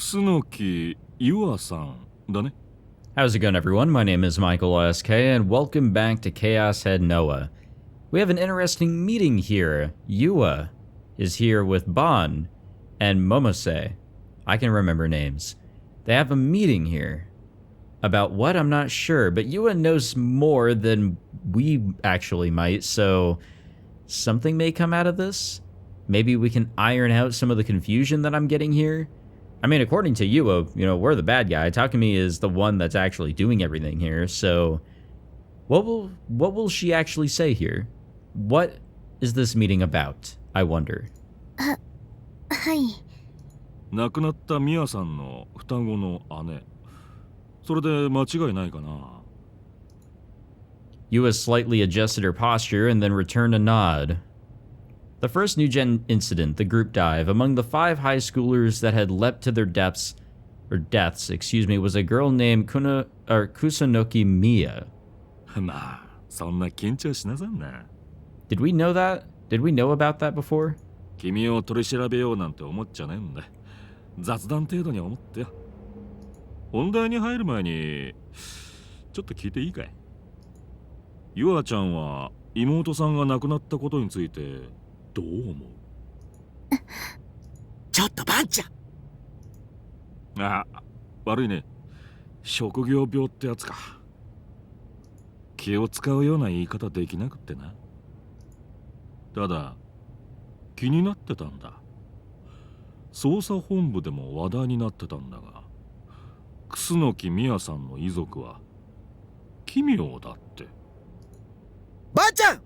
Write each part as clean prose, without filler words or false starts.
楠ゆあさんだね。 How's it going, everyone? My name is Michael SK, and welcome back to Chaos Head Noah. We have an interesting meeting here. Yua is here with Bon and Momose. I can remember names. They have a meeting here. About what? I'm not sure, but Yua knows more than we actually might, so something may come out of this? Maybe we can iron out some of the confusion that I'm getting here? I mean, according to Yua, we're the bad guy. Takumi is the one that's actually doing everything here, so what will she actually say here? What is this meeting about, I wonder? はい。亡くなったミヤさんの双子の姉。それで間違いないかな。Yua slightly adjusted her posture and then returned a nod. The first NewGen incident, the group dive, among the 5 high schoolers that had leapt to their deaths, was a girl named Kusunoki Miya. まあ、そんな緊張しなさんな。Did we know that? Did we know about that before? 君を取り調べようなんて思っちゃねえんだ。雑談程度に思ってよ。本題に入る前に、ちょっと聞いていいかい？ゆあちゃんは妹さんが亡くなったことについてどう思う？ちょっとバンちゃん。あ、悪いね。職業病ってやつか。気を使うような言い方できなくってな。ただ、気になってたんだ。捜査本部でも話題になってたんだが、楠みやさんの遺族は奇妙だって。ばあちゃん！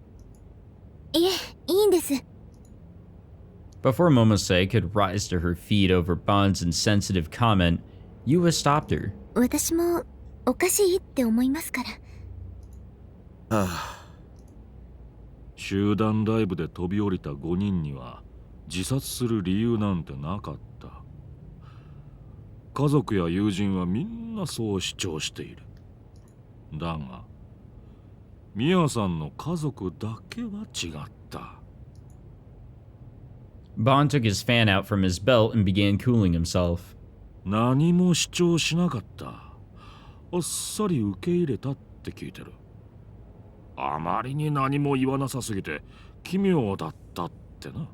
いえ、いいんです。Before Momose could rise to her feet over Bon's insensitive comment, Yua stopped her. 私もおかしいって思いますから。はあ。集団ライブで飛び降りた5人には自殺する理由なんてなかった。家族や友人はみんなそう主張している。だがミヤさんの家族だけは違った。Bon took his fan out from his belt and began cooling himself. 何も主張しなかった。あっさり受け入れたって聞いてる。あまりに何も言わなさすぎて奇妙だったってな。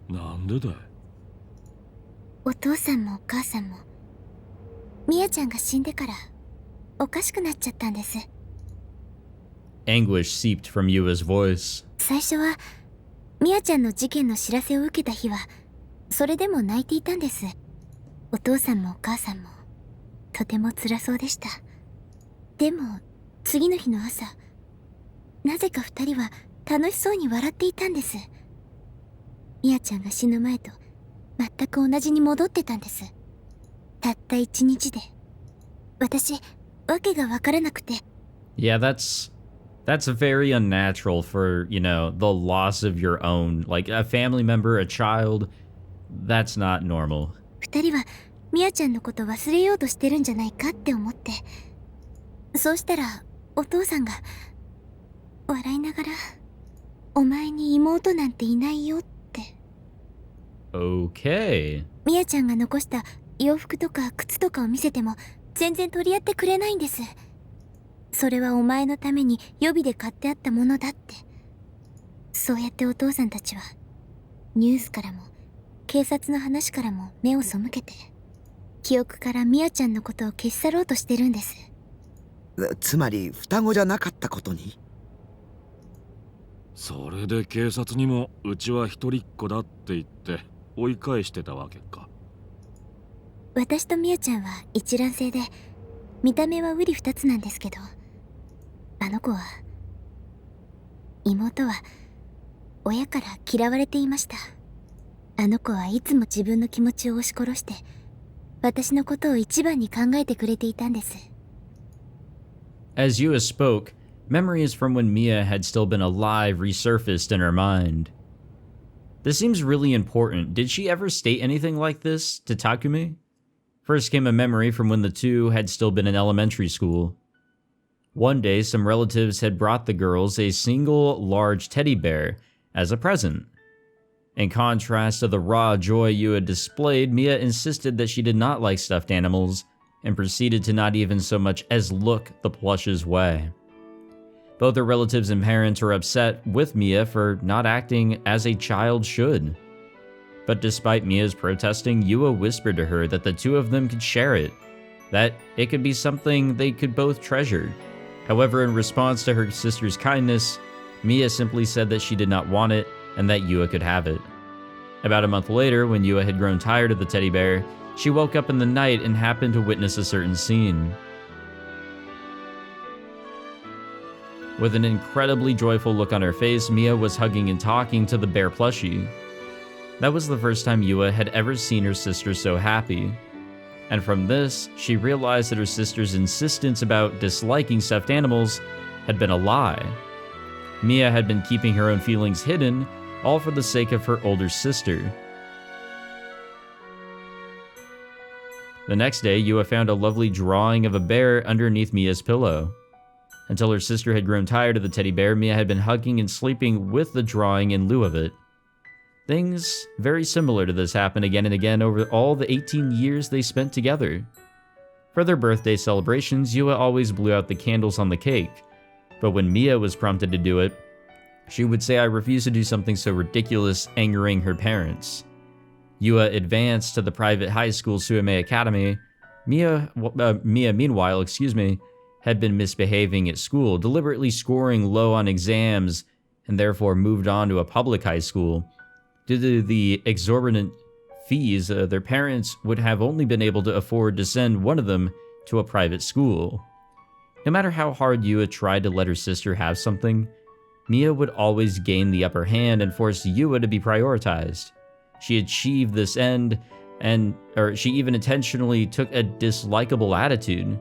なんでだい？お父さんもお母さんもミヤちゃんが死んでからおかしくなっちゃったんです。Anguish seeped from Yua's voice. 最初はミヤちゃんの事件の知らせを受けた日はそれでも泣いていたんです。お父さんもお母さんもとても辛そうでした。でも次の日の朝、なぜか2人は楽しそうに笑っていたんです。ミヤちゃんが死ぬ前と全く同じに戻ってたんです。たった1日で。私、わけがわからなくて。Yeah, that's very unnatural for, the loss of your own, like a family member, a child. That's not normal. 2人はミヤちゃんのこと忘れようとしてるんじゃないかって思って。そうしたらお父さんが笑いながら、お前に妹なんていないよって。Okay. ミヤちゃんが残した洋服とか靴とかを見せても全然取り合ってくれないんです。それはお前のために予備で買ってあったものだって。そうやってお父さんたちはニュースからも警察の話からも目を背けて、記憶からミヤちゃんのことを消し去ろうとしてるんです。つまり双子じゃなかったことに？それで警察にもうちは一人っ子だって言って追い返してたわけか。私とミヤちゃんは一卵性で見た目は瓜二つなんですけど、あの子は妹は親から嫌われていました。あの子はいつも自分の気持ちを押し殺して私のことを一番に考えてくれていたんです。As Yua spoke, memories from when Mia had still been alive resurfaced in her mind. This seems really important. Did she ever state anything like this to Takumi? First came a memory from when the two had still been in elementary school. One day, some relatives had brought the girls a single large teddy bear as a present. In contrast to the raw joy Yua displayed, Mia insisted that she did not like stuffed animals, and proceeded to not even so much as look the plush's way. Both her relatives and parents were upset with Mia for not acting as a child should. But despite Mia's protesting, Yua whispered to her that the two of them could share it, that it could be something they could both treasure. However, in response to her sister's kindness, Mia simply said that she did not want it and that Yua could have it. About a month later, when Yua had grown tired of the teddy bear, she woke up in the night and happened to witness a certain scene. With an incredibly joyful look on her face, Mia was hugging and talking to the bear plushie. That was the first time Yua had ever seen her sister so happy. And from this, she realized that her sister's insistence about disliking stuffed animals had been a lie. Mia had been keeping her own feelings hidden, all for the sake of her older sister. The next day, Yua found a lovely drawing of a bear underneath Mia's pillow. Until her sister had grown tired of the teddy bear, Mia had been hugging and sleeping with the drawing in lieu of it. Things very similar to this happened again and again over all the 18 years they spent together. For their birthday celebrations, Yua always blew out the candles on the cake, but when Mia was prompted to do it, she would say, "I refuse to do something so ridiculous," angering her parents. Yua advanced to the private high school Suame Academy. Mia, meanwhile, had been misbehaving at school, deliberately scoring low on exams, and therefore moved on to a public high school. Due to the exorbitant fees, their parents would have only been able to afford to send one of them to a private school. No matter how hard Yua tried to let her sister have something, Mia would always gain the upper hand and force Yua to be prioritized. She achieved this end, she even intentionally took a dislikable attitude.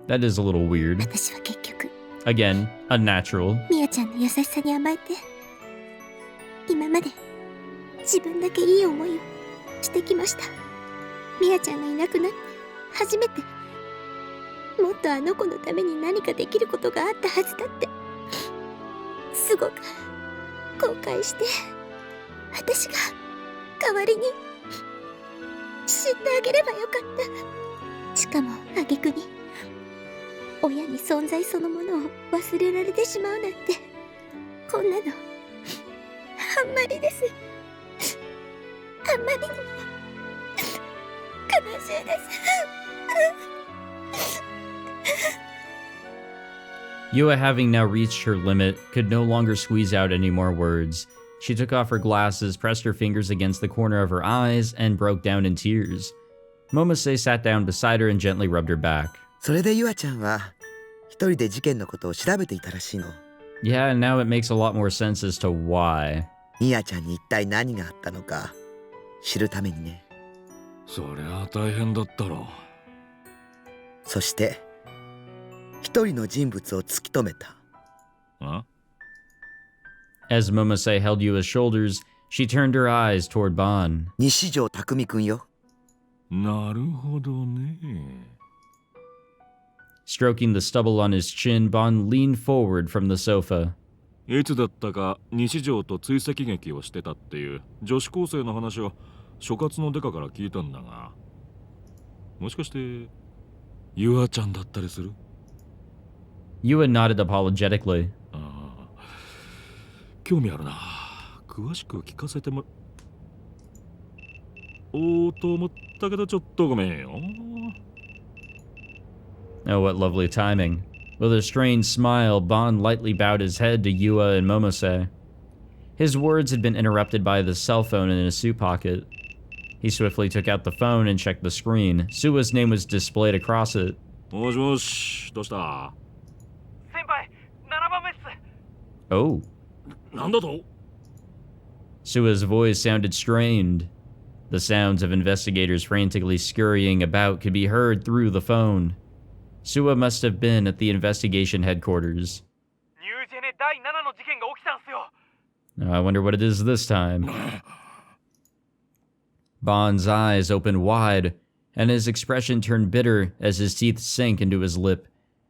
That is a little weird. 私は結局 Again, unnatural. ミヤちゃんの優しさに甘えて今まで自分だけいい思いをしてきました。ミヤちゃんがいなくなって初めてもっとあの子のために何かできることがあったはずだってすごく後悔して、私が代わりに死んであげればよかった。しかも挙句に親に存在そのものを忘れられてしまうなんて、こんなのあんまりです。あんまりにも悲しいです。Yua, having now reached her limit, could no longer squeeze out any more words. She took off her glasses, pressed her fingers against the corner of her eyes, and broke down in tears. Momose sat down beside her and gently rubbed her back. それでゆあちゃんは一人で事件のことを調べていたらしいの。 Yeah, and now it makes a lot more sense as to why. ミアちゃんに一体何があったのか知るためにね。そりゃあ大変だったろそして一人の人物を突き止めた。あ As Momose held Yua's shoulders, she turned her eyes toward Bon. 西条匠くんよ。なるほどね。 Stroking the stubble on his chin, Bon leaned forward from the sofa. いつだったか西条と追跡劇をしてたっていう女子高生の話を所轄のデカから聞いたんだが、もしかしてユアちゃんだったりする？ Yua nodded apologetically. ああ、興味あるな。詳しく聞かせてもおーと思ったけどちょっとごめんよ。 Oh, what lovely timing. With a strange smile, Bon lightly bowed his head to Yua and Momose. His words had been interrupted by the cell phone in his suit pocket. He swiftly took out the phone and checked the screen. Sua's name was displayed across it. もしもし、どうした？先輩、7番目っす。 Oh. なんだと？ Sua's voice sounded strained. The sounds of investigators frantically scurrying about could be heard through the phone. Sua must have been at the investigation headquarters. ニュージェネ第7の事件が起きたんすよ。 Now, I wonder what it is this time. Bon's eyes opened wide, and his expression turned bitter as his teeth sank into his lip.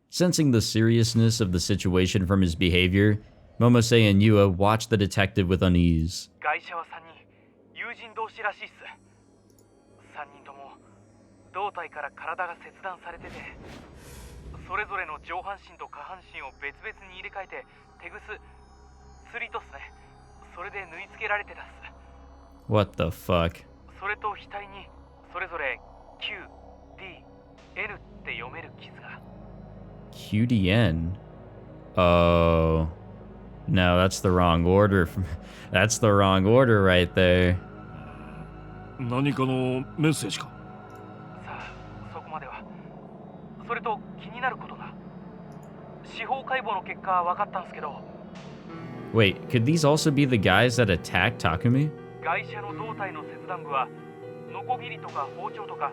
Sensing the seriousness of the situation from his behavior, Momose and Yua watched the detective with unease. ガイシャは3人、友人同士らしいっす。3人とも胴体から体が切断されてて、それぞれの上半身と下半身を別々に入れ替えて手ぐす、釣りとっすね。それで縫い付けられてたっす。 What the fuck? それと額にそれぞれ Q、D、N って読める傷が。 QDN? Oh. No, that's the wrong order. That's the wrong order right there. 何かのメッセージか。さあ、そこまでは。それと気になることが。司法解剖の結果は分かったんですけど、 Wait, could these also be the guys that attacked Takumi? ガイシャの胴体の切断部はノコギリとか包丁とか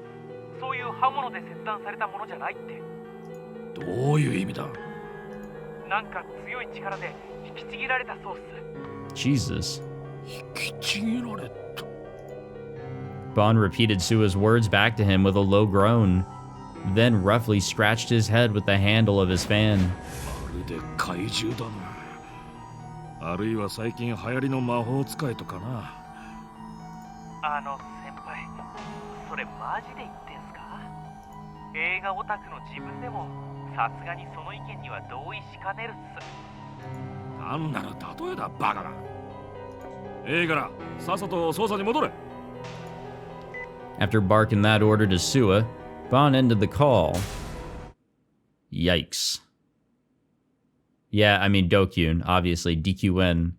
そういう刃物で切断されたものじゃないって。どういう意味だ。なんか強い力で引きちぎられたそうっす。 Jesus. 引きちぎられた。 Bond repeated Sua's words back to him with a low groan, then roughly scratched his head with the handle of his fan. まるで怪獣だな。あるいは最近流行りの魔法使いとかな。先輩、それマジで言ってんすか？映画オタクの自分でもさすがにその意見には同意しかねるっす。単なる例えだ、バカだ。映画ら、さっさと捜査に戻れ。 After barking that order to Sua, Bond ended the call. Yikes. Yeah, I mean Dokyun, obviously, DQN.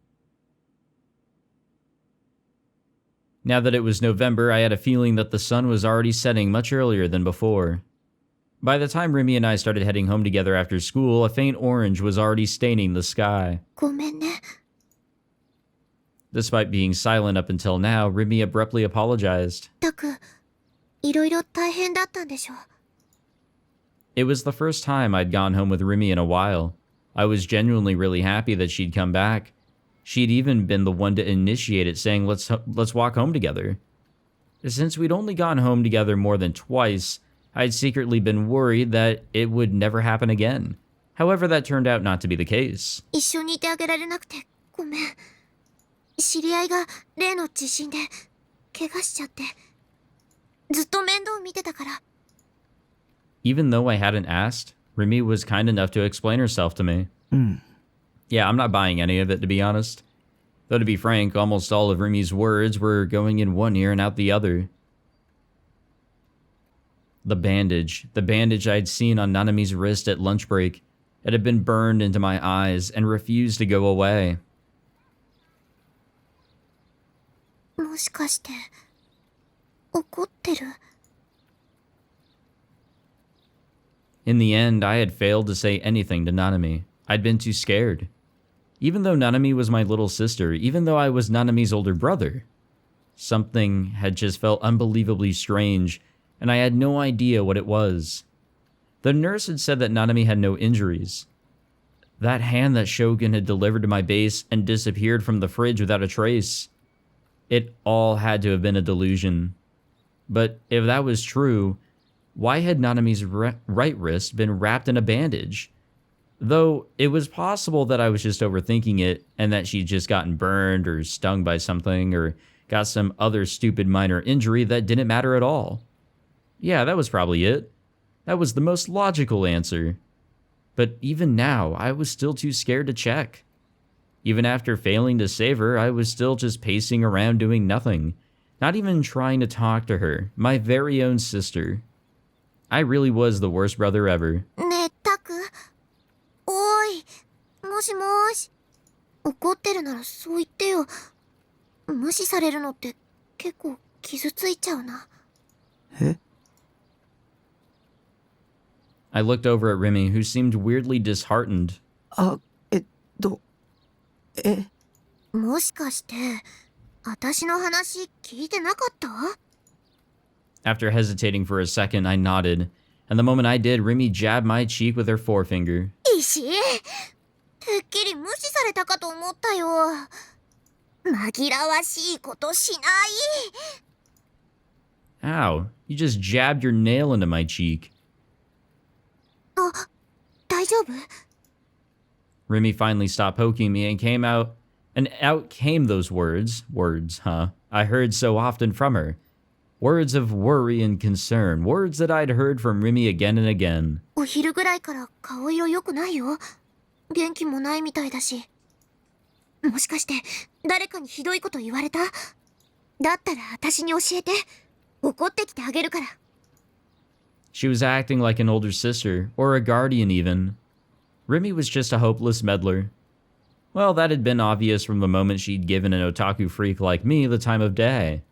Now that it was November, I had a feeling that the sun was already setting much earlier than before. By the time Rimi and I started heading home together after school, a faint orange was already staining the sky. ごめんね。 Despite being silent up until now, Rimi abruptly apologized. たく、いろいろ大変だったんでしょ。 It was the first time I'd gone home with Rimi in a while. I was genuinely really happy that she'd come back. She'd even been the one to initiate it, saying, let's walk home together. Since we'd only gone home together more than twice, I'd secretly been worried that it would never happen again. However, that turned out not to be the case. 一緒にいてあげられなくてごめん。知り合いが例の地震で怪我しちゃって、ずっと面倒見てたから。 Even though I hadn't asked, Rimi was kind enough to explain herself to me. Yeah, I'm not buying any of it, to be honest. Though to be frank, almost all of Rimi's words were going in one ear and out the other. The bandage I'd seen on Nanami's wrist at lunch break. It had been burned into my eyes and refused to go away. もしかして怒ってる？ In the end, I had failed to say anything to Nanami. I'd been too scared. Even though Nanami was my little sister, even though I was Nanami's older brother, something had just felt unbelievably strange, and I had no idea what it was. The nurse had said that Nanami had no injuries. That hand that Shogun had delivered to my base and disappeared from the fridge without a trace. It all had to have been a delusion. But if that was true, why had Nanami's right wrist been wrapped in a bandage? Though it was possible that I was just overthinking it and that she'd just gotten burned or stung by something or got some other stupid minor injury that didn't matter at all. Yeah, that was probably it. That was the most logical answer. But even now, I was still too scared to check. Even after failing to save her, I was still just pacing around doing nothing, not even trying to talk to her, my very own sister. I really was the worst brother ever. ねえ、タク。おーい。もしもーし。怒ってるならそう言ってよ。無視されるのって結構傷ついちゃうな。え？ I looked over at Rimi, who seemed weirdly disheartened. あ、もしかして、私の話聞いてなかった？ After hesitating for a second, I nodded, and the moment I did, Rimi jabbed my cheek with her forefinger. 石てっきり無視されたかと思ったよ。紛らわしいことしない。 Ow, you just jabbed your nail into my cheek. あ、大丈夫？ Rimi finally stopped poking me and out came those words, I heard so often from her. Words of worry and concern, words that I'd heard from Rimi again and again. お昼ぐらいから顔色良くないよ。元気もないみたいだし。もしかして誰かにひどいこと言われた？だったら私に教えて。怒ってきてあげるから。She was acting like an older sister, or a guardian even. Rimi was just a hopeless meddler. Well, that had been obvious from the moment she'd given an otaku freak like me the time of day.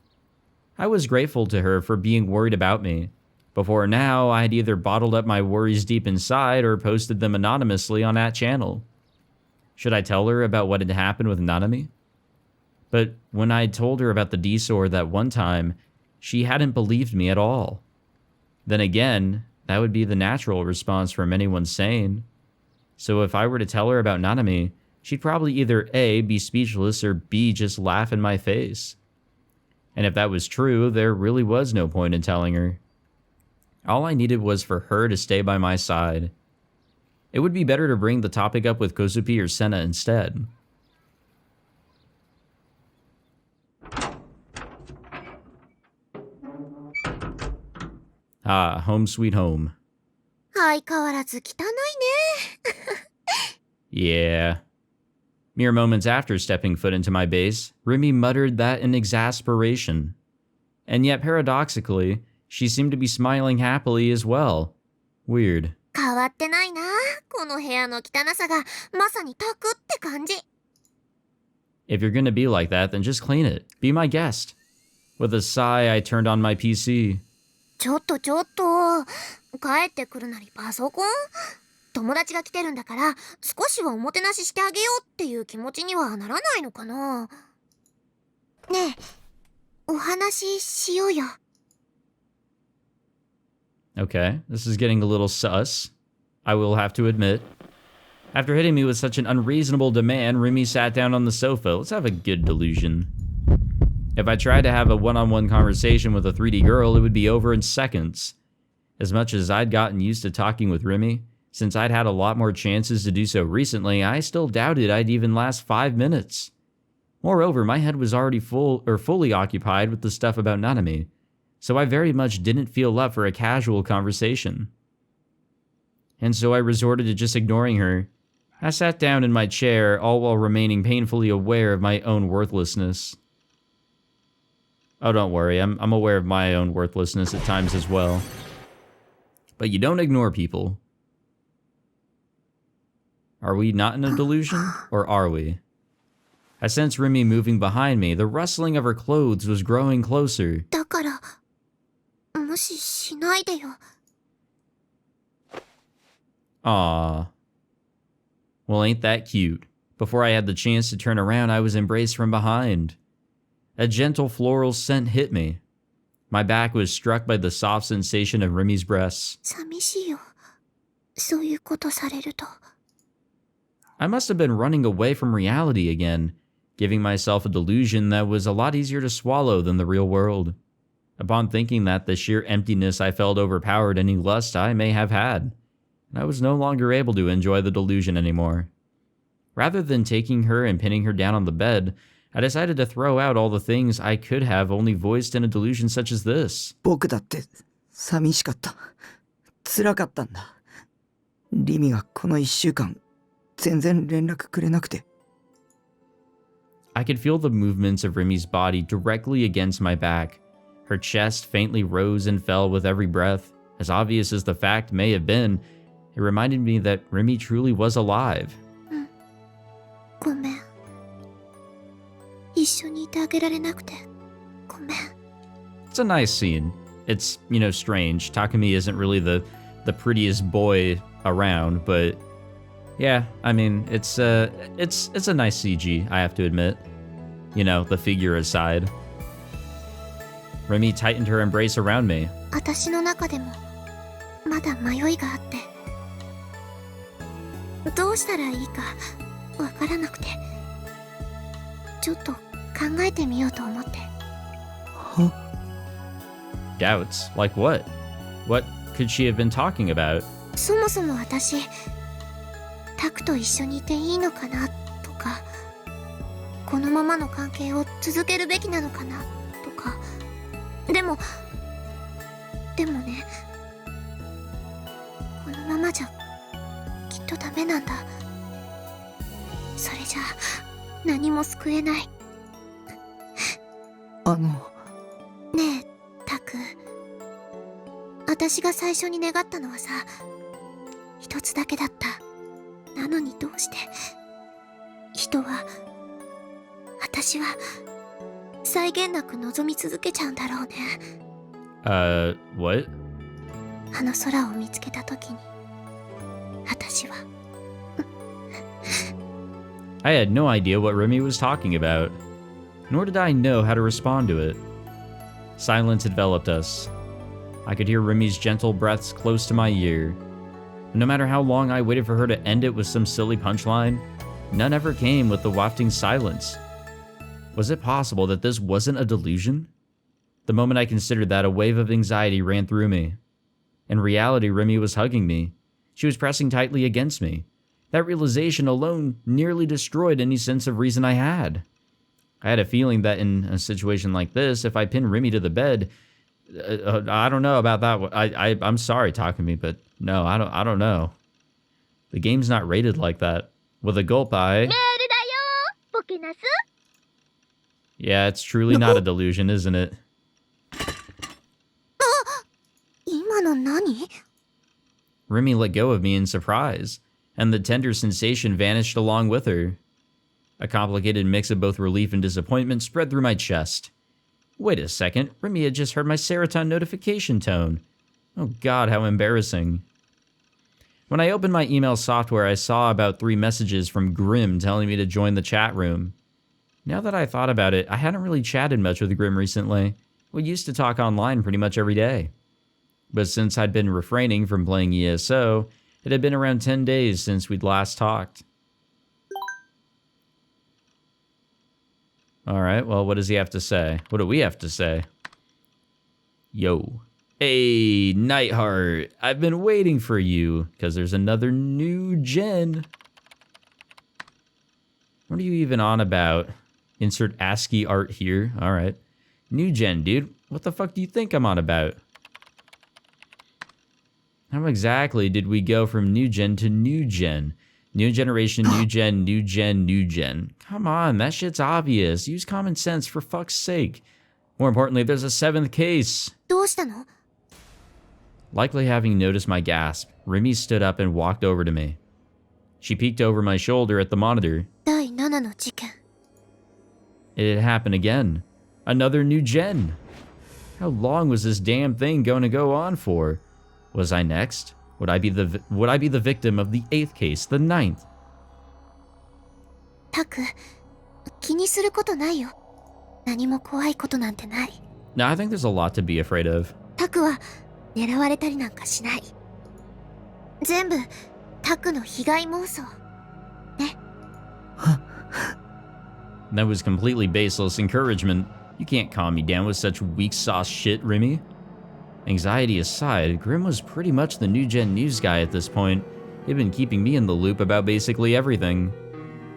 I was grateful to her for being worried about me. Before now, I had either bottled up my worries deep inside or posted them anonymously on that channel. Should I tell her about what had happened with Nanami? But when I told her about the D-sword that one time, she hadn't believed me at all. Then again, that would be the natural response from anyone sane. So if I were to tell her about Nanami, she'd probably either A, be speechless, or B, just laugh in my face. And if that was true, there really was no point in telling her. All I needed was for her to stay by my side. It would be better to bring the topic up with Kozupi or Senna instead. Ah, home sweet home. 相変わらず汚いね。Yeah. Mere moments after stepping foot into my base, Rimi muttered that in exasperation. And yet paradoxically, she seemed to be smiling happily as well. Weird. 変わってないな。この部屋の汚さがまさにタクって感じ。If you're gonna be like that, then just clean it. Be my guest. With a sigh, I turned on my PC. ちょっと。帰ってくるなりパソコン？友達が来てるんだから、少しはおもてなししてあげようっていう気持ちにはならないのかな。ねえ、お話ししようよ。Okay, this is getting a little sus, I will have to admit. After hitting me with such an unreasonable demand, Rimi sat down on the sofa. Let's have a good delusion. If I tried to have a one-on-one conversation with a 3D girl, it would be over in seconds. As much as I'd gotten used to talking with Rimi, since I'd had a lot more chances to do so recently, I still doubted I'd even last 5 minutes. Moreover, my head was already fully occupied with the stuff about Nanami, so I very much didn't feel up for a casual conversation. And so I resorted to just ignoring her. I sat down in my chair, all while remaining painfully aware of my own worthlessness. Oh, don't worry, I'm aware of my own worthlessness at times as well. But you don't ignore people. Are we not in a delusion, or are we? I sensed Rimi moving behind me. The rustling of her clothes was growing closer. だから、無視しないでよ。Aww. Well, ain't that cute? Before I had the chance to turn around, I was embraced from behind. A gentle floral scent hit me. My back was struck by the soft sensation of Rimi's breasts. 寂しいよ。そういうことされると。I must have been running away from reality again, giving myself a delusion that was a lot easier to swallow than the real world. Upon thinking that, the sheer emptiness I felt overpowered any lust I may have had, and I was no longer able to enjoy the delusion anymore. Rather than taking her and pinning her down on the bed, I decided to throw out all the things I could have only voiced in a delusion such as this. 僕だって寂しかった。辛かったんだ。リミがこの1週間全然連絡くれなくて。I could feel the movements of Rimi's body directly against my back. Her chest faintly rose and fell with every breath. As obvious as the fact may have been, it reminded me that Rimi truly was alive. ごめん。一緒にいてあげられなくてごめん。 It's a nice scene. It's, strange. Takumi isn't really the prettiest boy around, but yeah, I mean, it's a nice CG, I have to admit. The figure aside. Rimi tightened her embrace around me. 私の中でもまだ迷いがあって、どうしたらいいかわからなくて、ちょっと考えてみようと思って。Doubts? Like what? What could she have been talking about? そもそも私、タクと一緒にいていいのかなとか、このままの関係を続けるべきなのかなとか。でもね、このままじゃきっとダメなんだ。それじゃ何も救えない。ねえタク、私が最初に願ったのはさ、一つだけだった。なのにどうして私は際限なく望み続けちゃうんだろうね。What? あの空を見つけた時に私はI had no idea what Rimi was talking about, nor did I know how to respond to it. Silence enveloped us. I could hear Rimi's gentle breaths close to my ear. No matter how long I waited for her to end it with some silly punchline, none ever came with the wafting silence. Was it possible that this wasn't a delusion? The moment I considered that, a wave of anxiety ran through me. In reality, Rimi was hugging me. She was pressing tightly against me. That realization alone nearly destroyed any sense of reason I had. I had a feeling that in a situation like this, if I pinned Rimi to the bed, I don't know about that. I'm sorry, Takumi, but no, I don't know. The game's not rated like that. With a gulp, Yeah, it's truly not a delusion, isn't it? 今の何？ Rimi let go of me in surprise, and the tender sensation vanished along with her. A complicated mix of both relief and disappointment spread through my chest. Wait a second, Rimi had just heard my serotonin notification tone. Oh god, how embarrassing. When I opened my email software, I saw about 3 messages from Grim telling me to join the chat room. Now that I thought about it, I hadn't really chatted much with Grim recently. We used to talk online pretty much every day. But since I'd been refraining from playing ESO, it had been around 10 days since we'd last talked. Alright, well, what does he have to say? What do we have to say? Yo. Hey, Nightheart. I've been waiting for you, because there's another NewGen. What are you even on about? Insert ASCII art here. Alright. NewGen, dude. What the fuck do you think I'm on about? How exactly did we go from NewGen to NewGen? New generation, NewGen, NewGen, NewGen. Come on, that shit's obvious. Use common sense for fuck's sake. More importantly, there's a 7th case. どうしたの？ Likely having noticed my gasp, Rimi stood up and walked over to me. She peeked over my shoulder at the monitor. 第7の事件。 It had happened again. Another NewGen. How long was this damn thing going to go on for? Was I next? Would I be the victim of the 8th case, the 9th? タク、気にすることないよ。何も怖いことなんてない。 Now, I think there's a lot to be afraid of. タクは狙われたりなんかしない。全部タクの被害妄想。ね。That was completely baseless encouragement. You can't calm me down with such weak sauce shit, Rimi. Anxiety aside, Grim was pretty much the NewGen news guy at this point. He'd been keeping me in the loop about basically everything.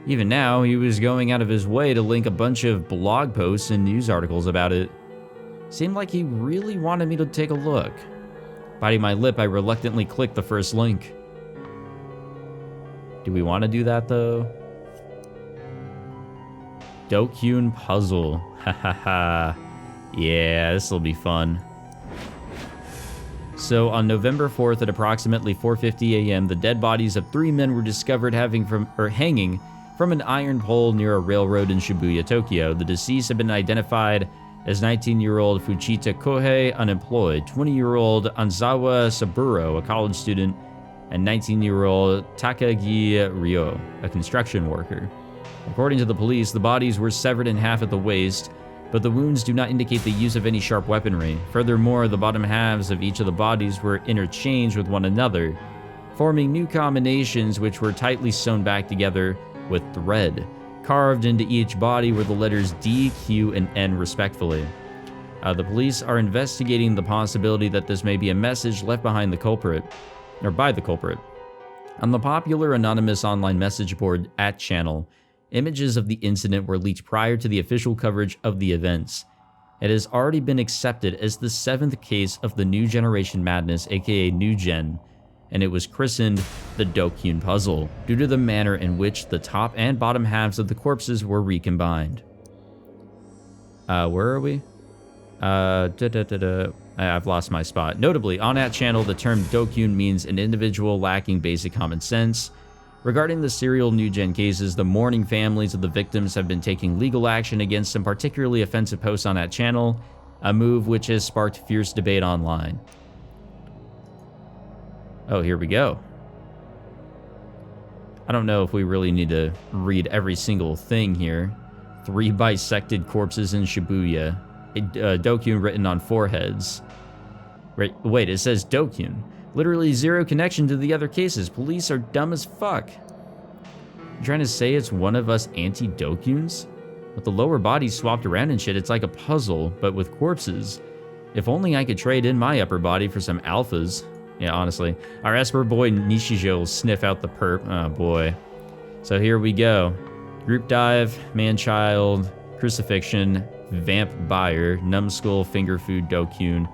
Even now, he was going out of his way to link a bunch of blog posts and news articles about it. Seemed like he really wanted me to take a look. Biting my lip, I reluctantly clicked the first link. Do we want to do that, though? DQN puzzle. Hahaha. Yeah, this'll be fun. So, on November 4th at approximately 4:50 a.m., the dead bodies of 3 men were discovered hanging from an iron pole near a railroad in Shibuya, Tokyo. The deceased had been identified as 19-year-old Fujita Kohei, unemployed, 20-year-old Anzawa Saburo, a college student, and 19-year-old Takagi Ryo, a construction worker. According to the police, the bodies were severed in half at the waist, but the wounds do not indicate the use of any sharp weaponry. Furthermore, the bottom halves of each of the bodies were interchanged with one another, forming new combinations which were tightly sewn back together with thread. Carved into each body were the letters D, Q, and N respectively. The police are investigating the possibility that this may be a message left behind the culprit, or by the culprit. On the popular anonymous online message board at Channel, images of the incident were leaked prior to the official coverage of the events. It has already been accepted as the 7th case of the New Generation Madness, aka NewGen, and it was christened the DQN puzzle due to the manner in which the top and bottom halves of the corpses were recombined. Where are we? I've lost my spot. Notably, on that channel, the term DQN means an individual lacking basic common sense. Regarding the serial NewGen cases, the mourning families of the victims have been taking legal action against some particularly offensive posts on that channel, a move which has sparked fierce debate online. Oh, here we go. I don't know if we really need to read every single thing here. 3 bisected corpses in Shibuya. DQN written on foreheads. Wait, it says DQN. Literally 0 connection to the other cases. Police are dumb as fuck. You trying to say it's one of us anti-DQNs? With the lower bodies swapped around and shit, it's like a puzzle, but with corpses. If only I could trade in my upper body for some alphas. Yeah, honestly. Our Esper boy Nishijo will sniff out the perp. Oh boy. So here we go. Group dive, man-child, crucifixion, vamp buyer, numbskull, finger food, DQN.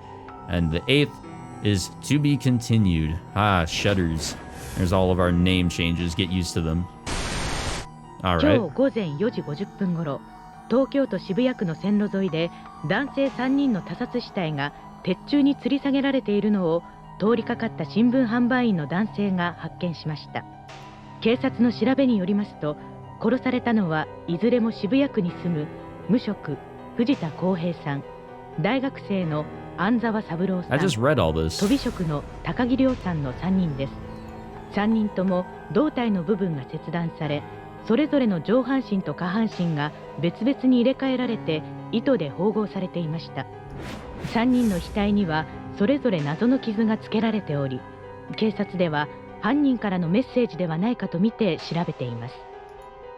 And the 8th is to be continued. Ah, shudders. There's all of our name changes. Get used to them. All right. 今日午前4時50分頃、東京都渋谷区の線路沿いで男性3人の他殺死体が鉄柱に吊り下げられているのを通りかかった新聞販売員の男性が発見しました。警察の調べによりますと、殺されたのはいずれも渋谷区に住む無職藤田康平さん、大学生の安沢三郎さん、 I just read all this. 飛び職の高木亮さんの3人です。3人とも胴体の部分が切断され、それぞれの上半身と下半身が別々に入れ替えられて糸で縫合されていました。3人の額にはそれぞれ謎の傷がつけられており、警察では犯人からのメッセージではないかとみて調べています。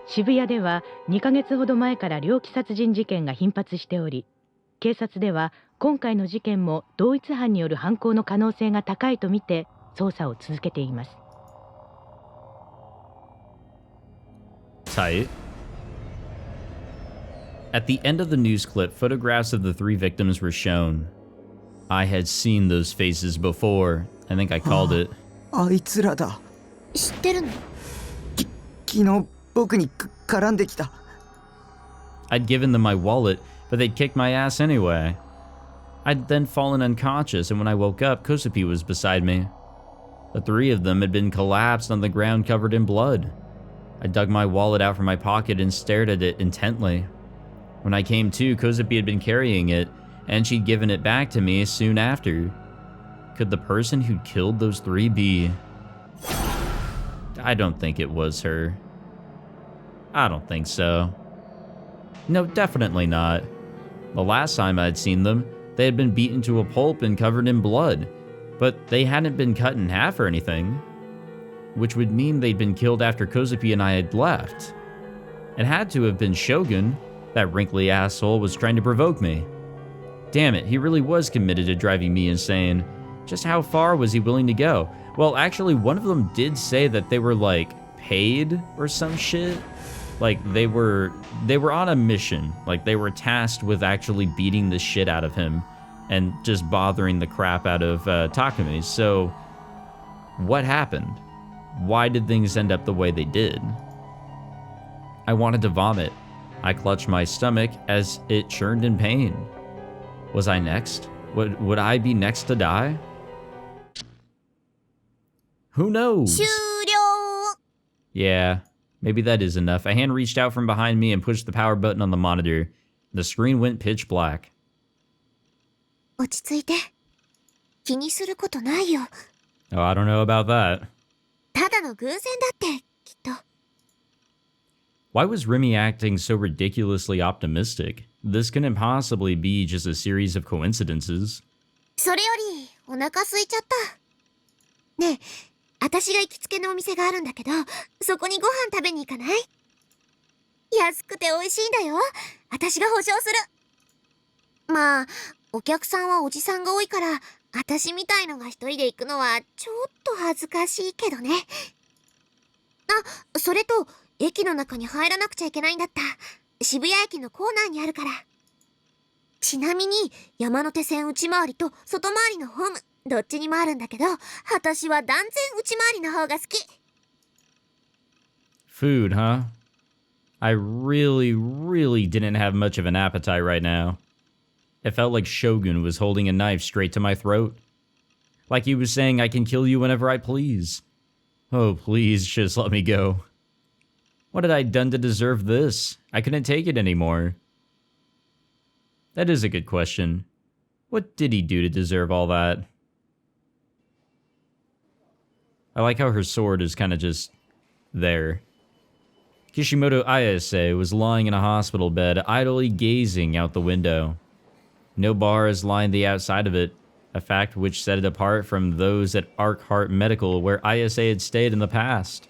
渋谷では2ヶ月ほど前から猟奇殺人事件が頻発しており、警察では今回の事件も同一犯による犯行の可能性が高いとみて捜査を続けています。Tight. At the end of the news clip, photographs of the 3 victims were shown. I had seen those faces before. I think I called it. あいつらだ。知ってるの？昨日僕に絡んできた。I'd given them my wallet, but they'd kicked my ass anyway. I'd then fallen unconscious, and when I woke up, Kosupi was beside me. The 3 of them had been collapsed on the ground covered in blood. I dug my wallet out from my pocket and stared at it intently. When I came to, Kosupi had been carrying it, and she'd given it back to me soon after. Could the person who killed those 3 be... I don't think it was her. I don't think so. No, definitely not. The last time I'd seen them, they had been beaten to a pulp and covered in blood, but they hadn't been cut in half or anything, which would mean they'd been killed after Kosupi and I had left. It had to have been Shogun. That wrinkly asshole was trying to provoke me. Damn it, he really was committed to driving me insane. Just how far was he willing to go? Well, actually, one of them did say that they were, like, paid or some shit. Like, they were on a mission. Like, they were tasked with actually beating the shit out of him and just bothering the crap out of Takumi. So, what happened? Why did things end up the way they did? I wanted to vomit. I clutched my stomach as it churned in pain. Was I next? Would I be next to die? Who knows? 終了。 Yeah, maybe that is enough. A hand reached out from behind me and pushed the power button on the monitor. The screen went pitch black. 落ち着いて。気にすることないよ。 Oh, I don't know about that. ただの偶然だって、きっと。 Why was Rimi acting so ridiculously optimistic? This couldn't possibly be just a series of coincidences. それより、お腹空いちゃった。ねえ、私が行きつけのお店があるんだけど、そこにご飯食べに行かない？安くて美味しいんだよ。私が保証する。まあ、お客さんはおじさんが多いから、私みたいのが一人で行くのはちょっと恥ずかしいけどね。あ、それと、駅の中に入らなくちゃいけないんだった。渋谷駅のコーナーにあるから。ちなみに、山手線内回りと外回りのホーム、どっちにもあるんだけど、私は断然内回りの方が好き。Food, huh? I really didn't have much of an appetite right now. It felt like Shogun was holding a knife straight to my throat. Like he was saying, I can kill you whenever I please. Oh, please, just let me go. What had I done to deserve this? I couldn't take it anymore. That is a good question. What did he do to deserve all that? I like how her sword is kind of just there. Kishimoto Ayase was lying in a hospital bed, idly gazing out the window. No bars lined the outside of it, a fact which set it apart from those at Heart Medical where Ayase had stayed in the past.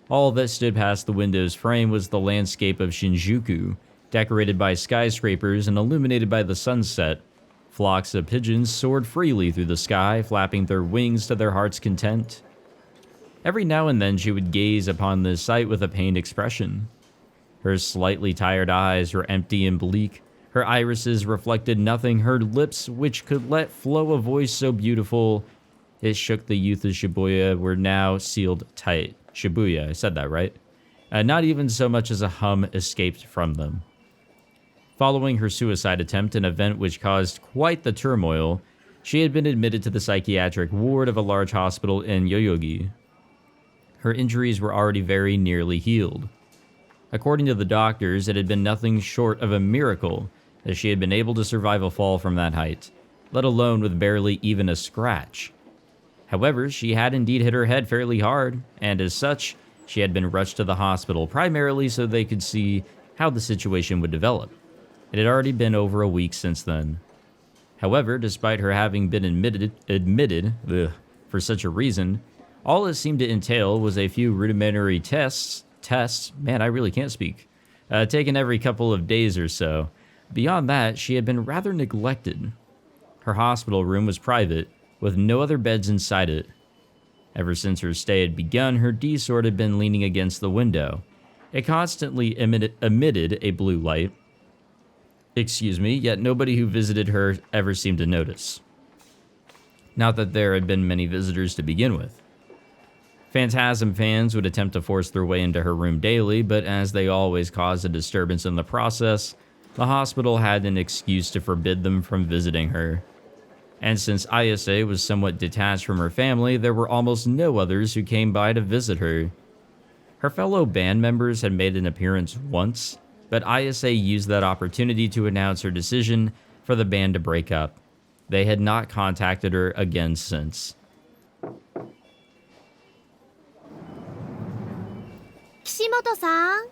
All that stood past the window's frame was the landscape of Shinjuku, decorated by skyscrapers and illuminated by the sunset. Flocks of pigeons soared freely through the sky, flapping their wings to their heart's content. Every now and then she would gaze upon the sight with a pained expression. Her slightly tired eyes were empty and bleak. Her irises reflected nothing. Her lips, which could let flow a voice so beautiful it shook the youth of Shibuya, were now sealed tight. Shibuya, I said that right? Not even so much as a hum escaped from them. Following her suicide attempt, an event which caused quite the turmoil, she had been admitted to the psychiatric ward of a large hospital in Yoyogi. Her injuries were already very nearly healed. According to the doctors, it had been nothing short of a miracle that she had been able to survive a fall from that height, let alone with barely even a scratch. However, she had indeed hit her head fairly hard, and as such, she had been rushed to the hospital primarily so they could see how the situation would develop. It had already been over a week since then. However, despite her having been admitted for such a reason, all it seemed to entail was a few rudimentary tests, man, I really can't speak, taken every couple of days or so. Beyond that, she had been rather neglected. Her hospital room was private, with no other beds inside it. Ever since her stay had begun, her D-sword had been leaning against the window. It constantly emitted a blue light. Yet nobody who visited her ever seemed to notice. Not that there had been many visitors to begin with. Phantasm fans would attempt to force their way into her room daily, but as they always caused a disturbance in the process, the hospital had an excuse to forbid them from visiting her. And since Ayase was somewhat detached from her family, there were almost no others who came by to visit her. Her fellow band members had made an appearance once, but Ayase used that opportunity to announce her decision for the band to break up. They had not contacted her again since. Kishimoto-san,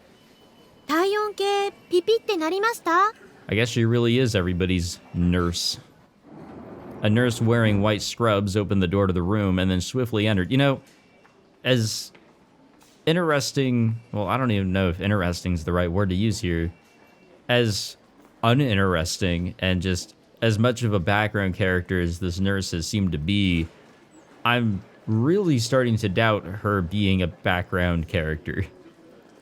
体温計ピピってなりました? I guess she really is everybody's nurse. A nurse wearing white scrubs opened the door to the room and then swiftly entered. You know, as interesting, well, I don't even know if interesting is the right word to use here, as uninteresting and just as much of a background character as this nurse has seemed to be, I'm really starting to doubt her being a background character.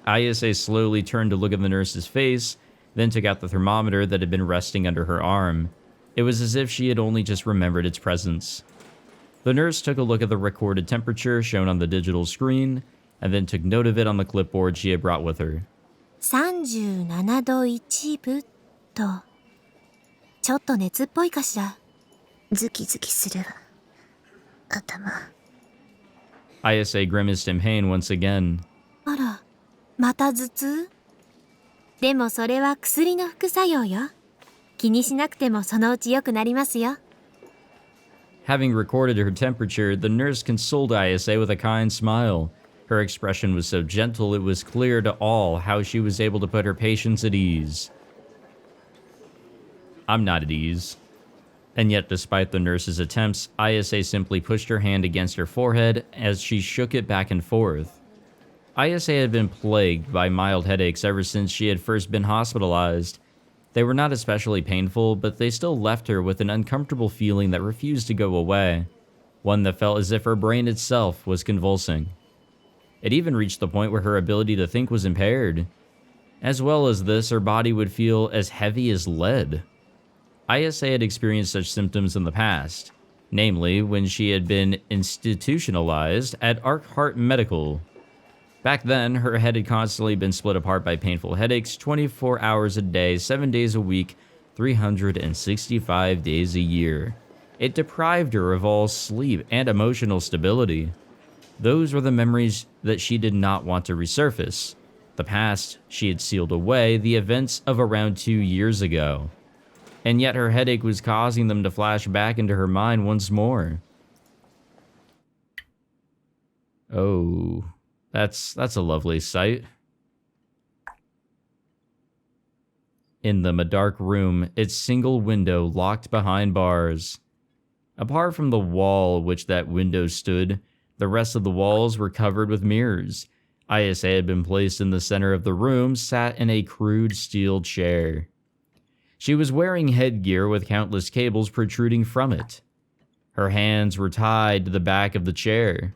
Ayase slowly turned to look at the nurse's face, then took out the thermometer that had been resting under her arm. It was as if she had only just remembered its presence. The nurse took a look at the recorded temperature shown on the digital screen, and then took note of it on the clipboard she had brought with her. 37度1分と。ちょっと熱っぽいかしら。ズキズキするわ。頭。Ayase grimaced in pain once again. あら、また頭痛？でもそれは薬の副作用よ。気にしなくてもそのうち良くなりますよ。Having recorded her temperature, the nurse consoled Ayase with a kind smile. Her expression was so gentle it was clear to all how she was able to put her patients at ease. I'm not at ease. And yet, despite the nurse's attempts, Ayase simply pushed her hand against her forehead as she shook it back and forth. Ayase had been plagued by mild headaches ever since she had first been hospitalized. They were not especially painful, but they still left her with an uncomfortable feeling that refused to go away, one that felt as if her brain itself was convulsing. It even reached the point where her ability to think was impaired. As well as this, her body would feel as heavy as lead. ISA had experienced such symptoms in the past, namely when she had been institutionalized at Arkhart Medical. Back then, her head had constantly been split apart by painful headaches 24 hours a day, 7 days a week, 365 days a year. It deprived her of all sleep and emotional stability. Those were the memories that she did not want to resurface. The past she had sealed away, the events of around 2 years ago. And yet her headache was causing them to flash back into her mind once more. Oh, that's a lovely sight. In them, a dark room, its single window locked behind bars. Apart from the wall which that window stood, the rest of the walls were covered with mirrors. ISA had been placed in the center of the room, sat in a crude steel chair. She was wearing headgear with countless cables protruding from it. Her hands were tied to the back of the chair.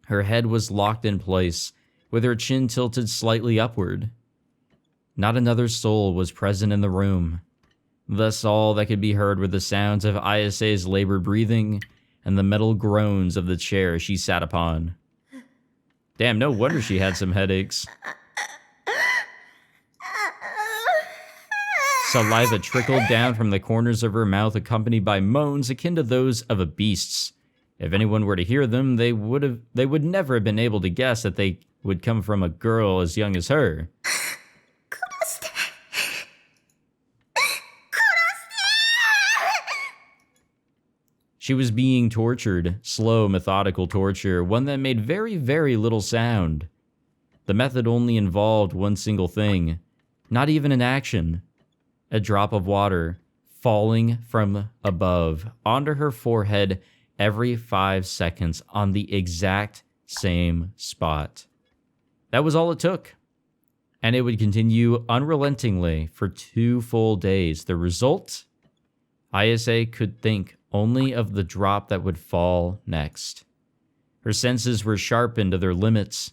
Her head was locked in place, with her chin tilted slightly upward. Not another soul was present in the room. Thus all that could be heard were the sounds of ISA's labored breathing and the metal groans of the chair she sat upon. Damn, no wonder she had some headaches. Saliva trickled down from the corners of her mouth, accompanied by moans akin to those of a beast's. If anyone were to hear them, they would never have been able to guess that they would come from a girl as young as her. She was being tortured, slow, methodical torture, one that made very, very little sound. The method only involved one single thing, not even an action. A drop of water falling from above onto her forehead every 5 seconds on the exact same spot. That was all it took. And it would continue unrelentingly for 2 full days. The result? ISA could think only of the drop that would fall next. Her senses were sharpened to their limits,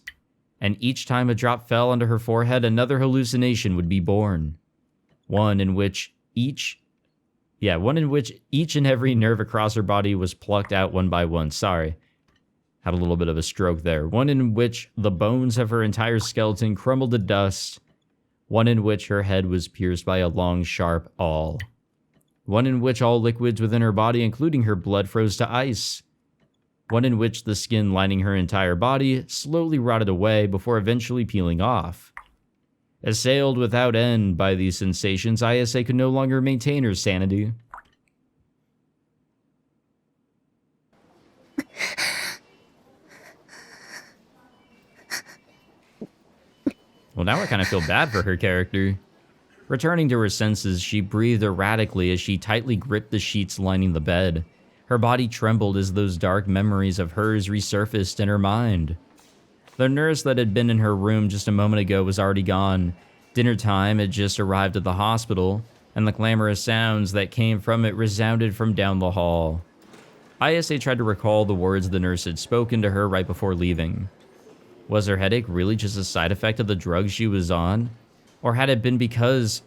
and each time a drop fell onto her forehead, another hallucination would be born. One in which each and every nerve across her body was plucked out one by one. Sorry. Had a little bit of a stroke there. One in which the bones of her entire skeleton crumbled to dust. One in which her head was pierced by a long, sharp awl. One in which all liquids within her body, including her blood, froze to ice. One in which the skin lining her entire body slowly rotted away before eventually peeling off. Assailed without end by these sensations, ISA could no longer maintain her sanity. Well, now I kind of feel bad for her character. Returning to her senses, she breathed erratically as she tightly gripped the sheets lining the bed. Her body trembled as those dark memories of hers resurfaced in her mind. The nurse that had been in her room just a moment ago was already gone. Dinner time had just arrived at the hospital, and the clamorous sounds that came from it resounded from down the hall. ISA tried to recall the words the nurse had spoken to her right before leaving. Was her headache really just a side effect of the drugs she was on? Or had it been caused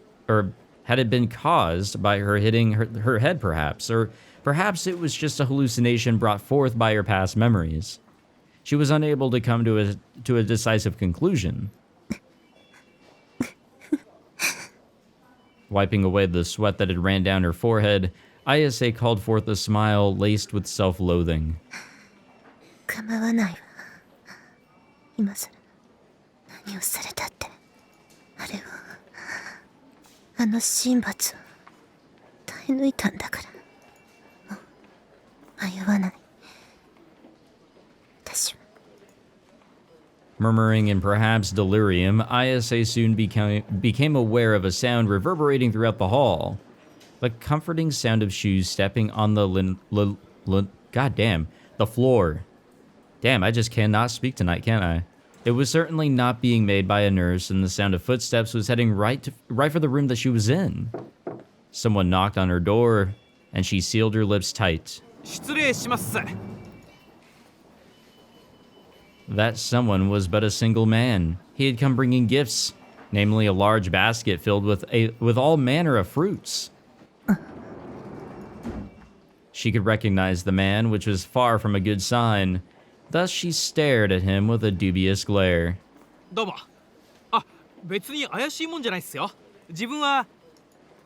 by her hitting her head, perhaps? Or perhaps it was just a hallucination brought forth by her past memories. She was unable to come to a decisive conclusion. Wiping away the sweat that had ran down her forehead, ISA called forth a smile laced with self-loathing. 構わないわ。今さら何をされたって。あれはあの神罰を耐え抜いたんだから。もう迷わない。私は。Murmuring in perhaps delirium, ISA soon became aware of a sound reverberating throughout the hall. The comforting sound of shoes stepping on the the floor. Damn, I just cannot speak tonight, can I? It was certainly not being made by a nurse, and the sound of footsteps was heading right for the room that she was in. Someone knocked on her door, and she sealed her lips tight. 失礼します。That someone was but a single man. He had come bringing gifts, namely a large basket filled with all manner of fruits. She could recognize the man, which was far from a good sign. Thus she stared at him with a dubious glare. どうも。あ、別に怪しいもんじゃないっすよ。自分は。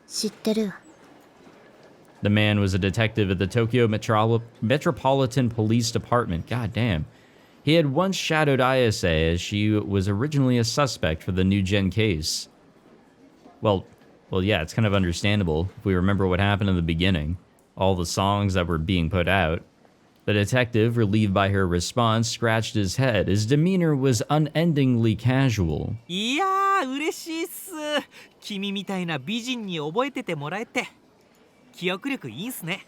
知ってるわ。The man was a detective at the Tokyo Metropolitan Police Department. God damn. He had once shadowed Ayase as she was originally a suspect for the NewGen case. Well, yeah, it's kind of understandable if we remember what happened in the beginning. All the songs that were being put out. The detective, relieved by her response, scratched his head. His demeanor was unendingly casual. いやー、嬉しいっす。君みたいな美人に覚えててもらえて。記憶力いいんすね。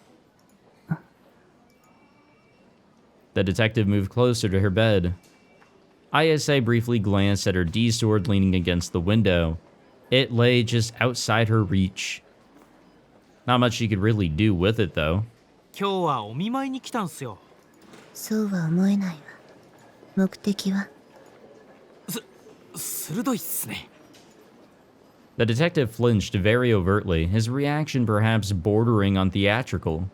The detective moved closer to her bed. Ayase briefly glanced at her D-sword leaning against the window. It lay just outside her reach. Not much she could really do with it, though. 今日はお見舞いに来たんすよ。そうは思えないわ。目的は鋭いっすね。The detective flinched very overtly, his reaction perhaps bordering on theatrical.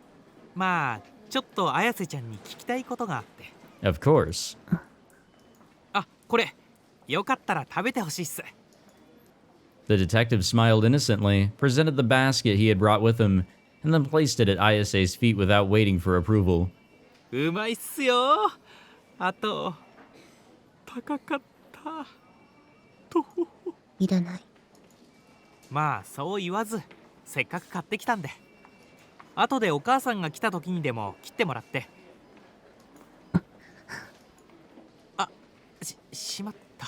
まあ、ちょっと綾瀬ちゃんに聞きたいことがあって。Of course. あ、これ、よかったら食べてほしいっす。The detective smiled innocently, presented the basket he had brought with him, and then placed it at Ayase's feet without waiting for approval. うまいっすよ。あと、高かった。と。いらない。まあ、そう言わず、せっかく買ってきたんで。後でお母さんが来た時にでも切ってもらって。あ、しまった。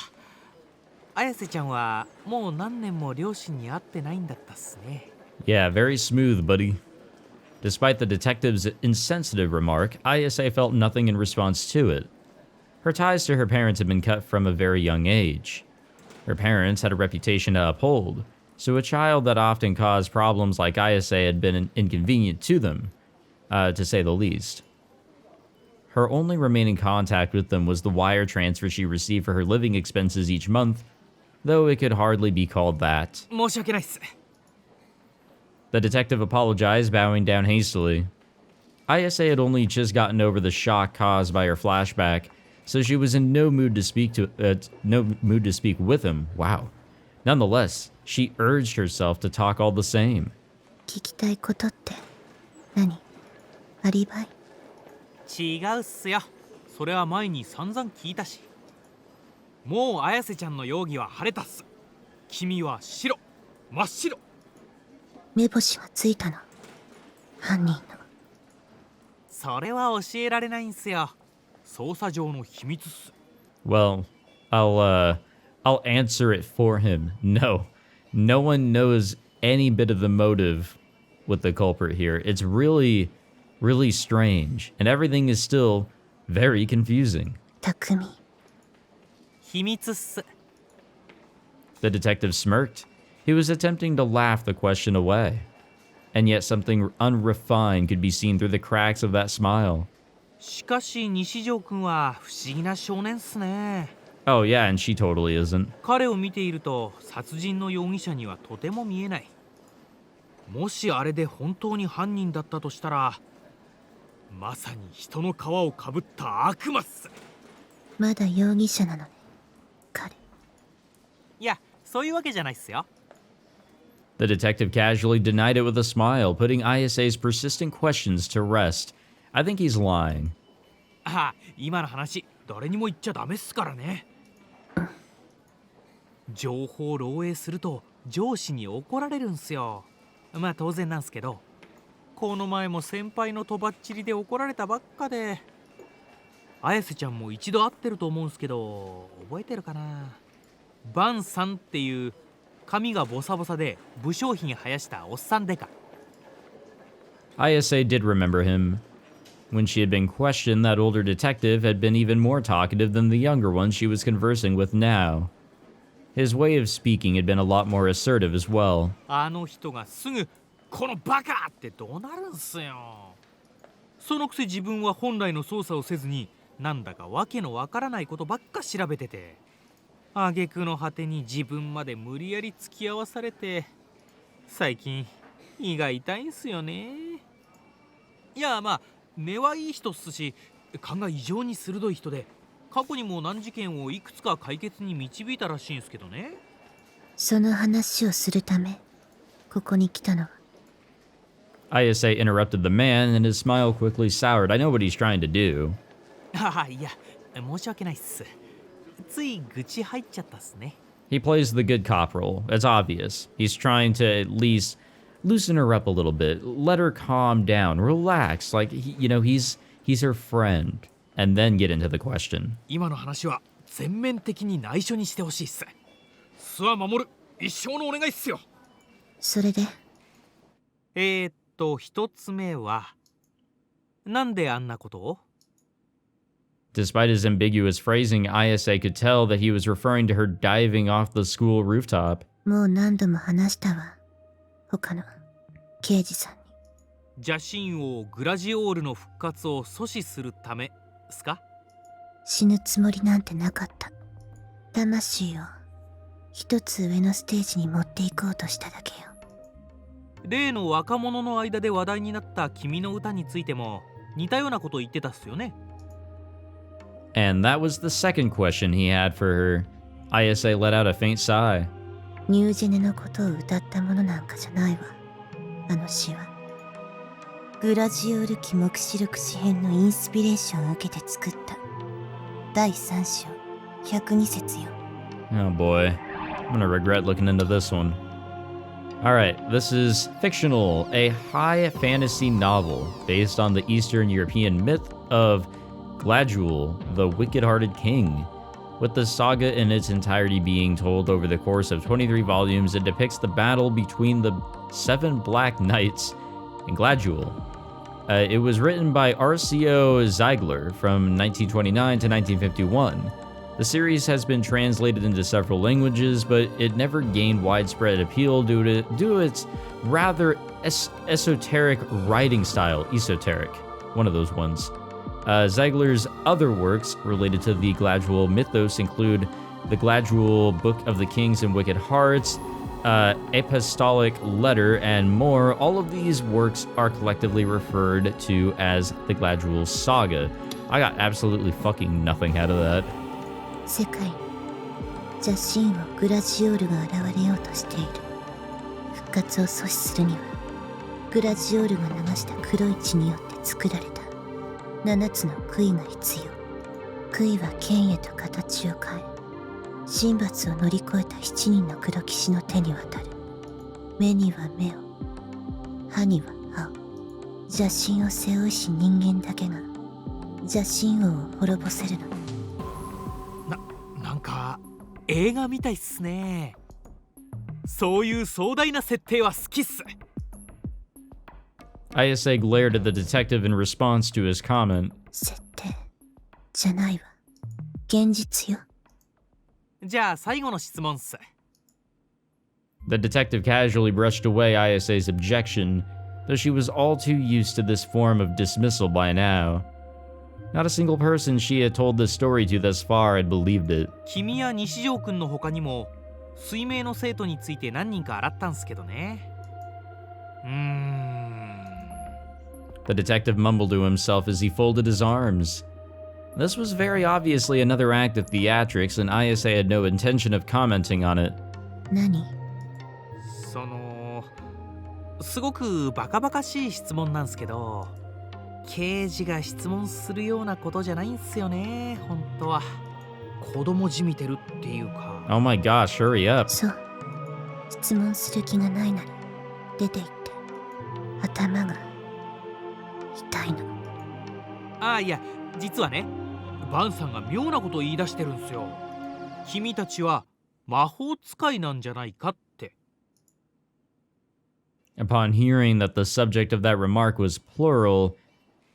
綾瀬ちゃんはもう何年も両親に会ってないんだったっすね。Yeah, very smooth, buddy. Despite the detective's insensitive remark, Ayase felt nothing in response to it. Her ties to her parents had been cut from a very young age. Her parents had a reputation to uphold, so a child that often caused problems like Ayase had been inconvenient to them, to say the least. Her only remaining contact with them was the wire transfer she received for her living expenses each month, though it could hardly be called that. 申し訳ないっす。The detective apologized, bowing down hastily. Ayase had only just gotten over the shock caused by her flashback, so she was in no mood to speak with him. Wow. Nonetheless, she urged herself to talk all the same. 聞きたいことって何？アリバイ？違うっすよ。それは前に散々聞いたし。もう綾瀬ちゃんの容疑は晴れたっす。君は白、真っ白。目星はついたの？犯人の。それは教えられないんすよ。捜査上の秘密っす。Well, I'll answer it for him. No. No one knows any bit of the motive with the culprit here. It's really, really strange. And everything is still very confusing. 匠。秘密っす。The detective smirked. He was attempting to laugh the question away. And yet something unrefined could be seen through the cracks of that smile. しかし西条くんは不思議な少年っすね。Oh yeah, and she totally isn't. 彼を見ていると殺人の容疑者にはとても見えない。もしあれで本当に犯人だったとしたら、まさに人の皮をかぶった悪魔っす。まだ容疑者なのね、彼。いや、そういうわけじゃないっすよ。The detective casually denied it with a smile, putting Ayase's persistent questions to rest. I think he's lying. ああ、今の話、誰にも言っちゃダメっすからね。情報漏洩すると上司に怒られるんすよ。まあ当然なんすけど、この前も先輩のとばっちりで怒られたばっかで。綾瀬ちゃんも一度会ってると思うんすけど、覚えてるかな。バンさんっていう髪がボサボサで武将髭生やしたおっさんでか。Ayase did remember him. When she had been questioned, that older detective had been even more talkative than the younger one she was conversing with now. His way of speaking had been a lot more assertive as well. あの人がすぐこのバカって怒鳴るんすよ。そのくせ自分は本来の操作をせずになんだかわけのわからないことばっか調べてて、挙句の果てに自分まで無理やり付き合わされて、最近胃が痛いんすよね。いやまあ根はいい人っすし、勘が異常に鋭い人で、過去にも難事件をいくつか解決に導いたらしいんすけどね。その話をするためここに来たのは。 Ayase interrupted the man, and his smile quickly soured. I know what he's trying to do. ああ、いや申し訳ないっす。つい愚痴入っちゃったっすね。 He plays the good cop role. It's obvious. He's trying to at least loosen her up a little bit, let her calm down, relax. Like, he's her friend, and then get into the question. 今の話は全面的に内緒にしてほしいっす。諏訪守、一生のお願いっすよ。それで一つ目は、なんであんなことを？ Despite his ambiguous phrasing, Ayase could tell that he was referring to her diving off the school rooftop. もう何度も話したわ、他の刑事さんに。邪神王グラジオールの復活を阻止するためですか？死ぬつもりなんてなかった。魂を一つ上のステージに持っていこうとしただけよ。例の若者の間で話題になった君の歌についても似たようなこと言ってたっすよね。 And that was the second question he had for her. Ayase let out a faint sigh. ニュージェネのことを歌ったものなんかじゃないわ、あの詩は。グラジオール記目視録詩編のインスピレーションを受けて作った第3章102節よ。 Oh boy. I'm gonna regret looking into this one. Alright, this is fictional, a high fantasy novel based on the Eastern European myth of Gladjuel, the wicked-hearted king. With the saga in its entirety being told over the course of 23 volumes, it depicts the battle between the 7 Black Knights and Gladjuel. It was written by Arcio Ziegler from 1929 to 1951. The series has been translated into several languages, but it never gained widespread appeal due to its rather esoteric writing style. Esoteric, one of those ones. Ziegler's other works related to the Gladjuel mythos include the Gladjuel Book of the Kings and Wicked Hearts, Apostolic Letter, and more. All of these works are collectively referred to as the Gladjuel Saga. I got absolutely fucking nothing out of that. 世界に邪神王グラジオールが現れようとしている。復活を阻止するにはグラジオールが流した黒い血によって作られた7つの杭が必要。杭は剣へと形を変え、神罰を乗り越えた7人の黒騎士の手に渡る。目には目を、歯には歯を。邪神を背負いし人間だけが邪神王を滅ぼせるの。なんか映画みたいっすね。そういう壮大な設定は好きっす。 Ayase glared at the detective in response to his comment. 設定じゃないわ、現実よ。じゃあ最後の質問っす。 The detective casually brushed away Ayase's objection, though she was all too used to this form of dismissal by now. Not a single person she had told this story to thus far had believed it. 君や西条くんの他にも水明の生徒について何人か洗ったんすけどね。The detective mumbled to himself as he folded his arms. This was very obviously another act of theatrics, and Ayase had no intention of commenting on it. 何？すごくバカバカしい質問なんすけど、刑事が質問するようなことじゃないんすよね、本当は。子供じみてるっていうか。 Oh my gosh, hurry up. そう、質問する気がないなら出て行って。頭が痛いの。ああ、いや実はね、バンさんが妙なことを言い出してるんすよ。君たちは魔法使いなんじゃないかって。 Upon hearing that the subject of that remark was plural,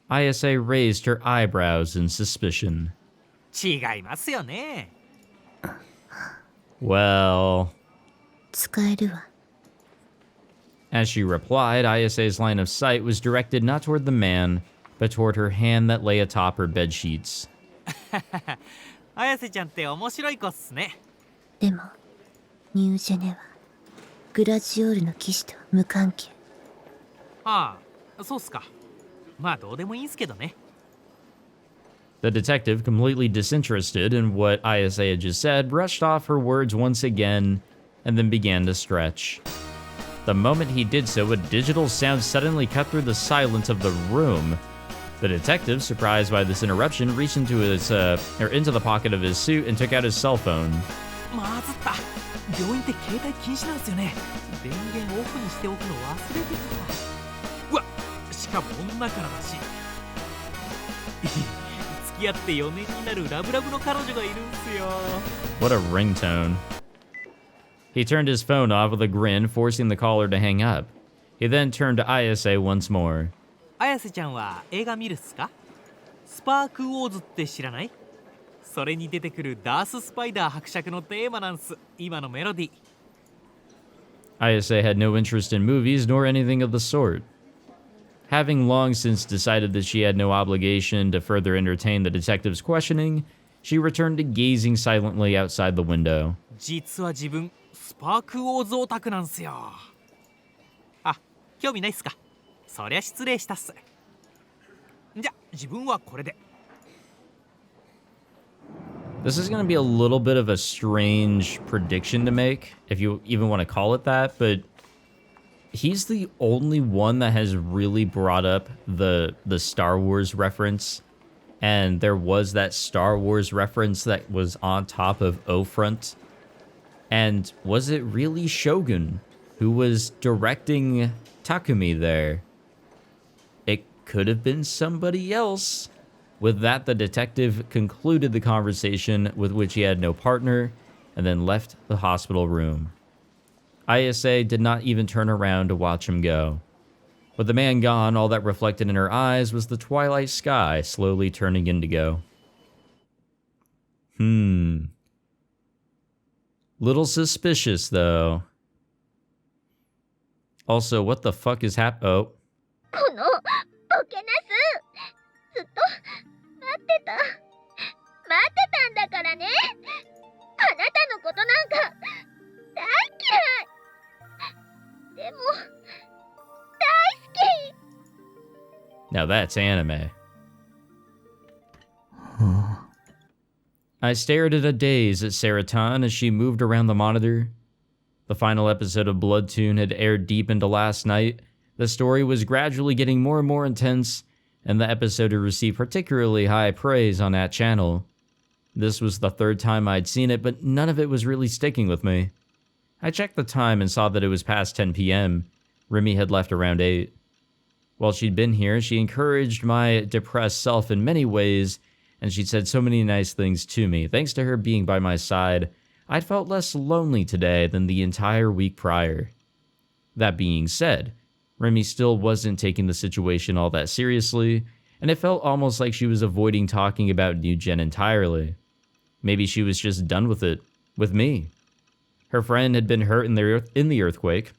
Ayase raised her eyebrows in suspicion. 違いますよね。 Well... 使えるわ。 As she replied, Ayase's line of sight was directed not toward the man, but toward her hand that lay atop her bedsheets. 綾瀬ちゃんって面白い子っすね。でもニュージェネはグラジオールの騎士とは無関係。ああ、そうっすか。まあどうでもいいんすけどね。The detective, completely disinterested in what Ayase had just said, brushed off her words once again and then began to stretch. The moment he did so, a digital sound suddenly cut through the silence of the room. The detective, surprised by this interruption, reached into the pocket of his suit and took out his cell phone. まずった。病院って携帯禁止なんすよね。電源オフにしておくの忘れてた。うわ、しかも女からだし。付き合って4年になるラブラブの彼女がいるんすよ。What a ringtone. He turned his phone off with a grin, forcing the caller to hang up. He then turned to Ayase once more. 綾瀬ちゃんは映画見るっすか？スパークウォーズって知らない？それに出てくるダース・スパイダー伯爵のテーマなんす。今のメロディー。Ayase had no interest in movies nor anything of the sort. Having long since decided that she had no obligation to further entertain the detective's questioning, she returned to gazing silently outside the window. 実は自分スパークウォーズオタクなんすよ。あ、興味ないっすか？そりゃ失礼したっす。じゃ、自分はこれで。This is going to be a little bit of a strange prediction to make, if you even want to call it that, but he's the only one that has really brought up the Star Wars reference, and there was that Star Wars reference that was on top of O-Front. And was it really Shogun who was directing Takumi there? It could have been somebody else. With that, the detective concluded the conversation, with which he had no partner, and then left the hospital room. Ayase did not even turn around to watch him go. With the man gone, all that reflected in her eyes was the twilight sky slowly turning indigo. Little suspicious, though. Also, what the fuck is Oh. このボケナス、ずっと待ってたんだからね。あなたのことなんか大嫌い。でも大好き。 Now that's anime. I stared in a daze at Saratan as she moved around the monitor. The final episode of Bloodtoon had aired deep into last night. The story was gradually getting more and more intense, and the episode had received particularly high praise on that channel. This was the third time I'd seen it, but none of it was really sticking with me. I checked the time and saw that it was past 10 p.m. Rimi had left around 8. While she'd been here, she encouraged my depressed self in many ways, and she'd said so many nice things to me. Thanks to her being by my side, I'd felt less lonely today than the entire week prior. That being said, Rimi still wasn't taking the situation all that seriously, and it felt almost like she was avoiding talking about NewGen entirely. Maybe she was just done with it, with me. Her friend had been hurt in the earthquake,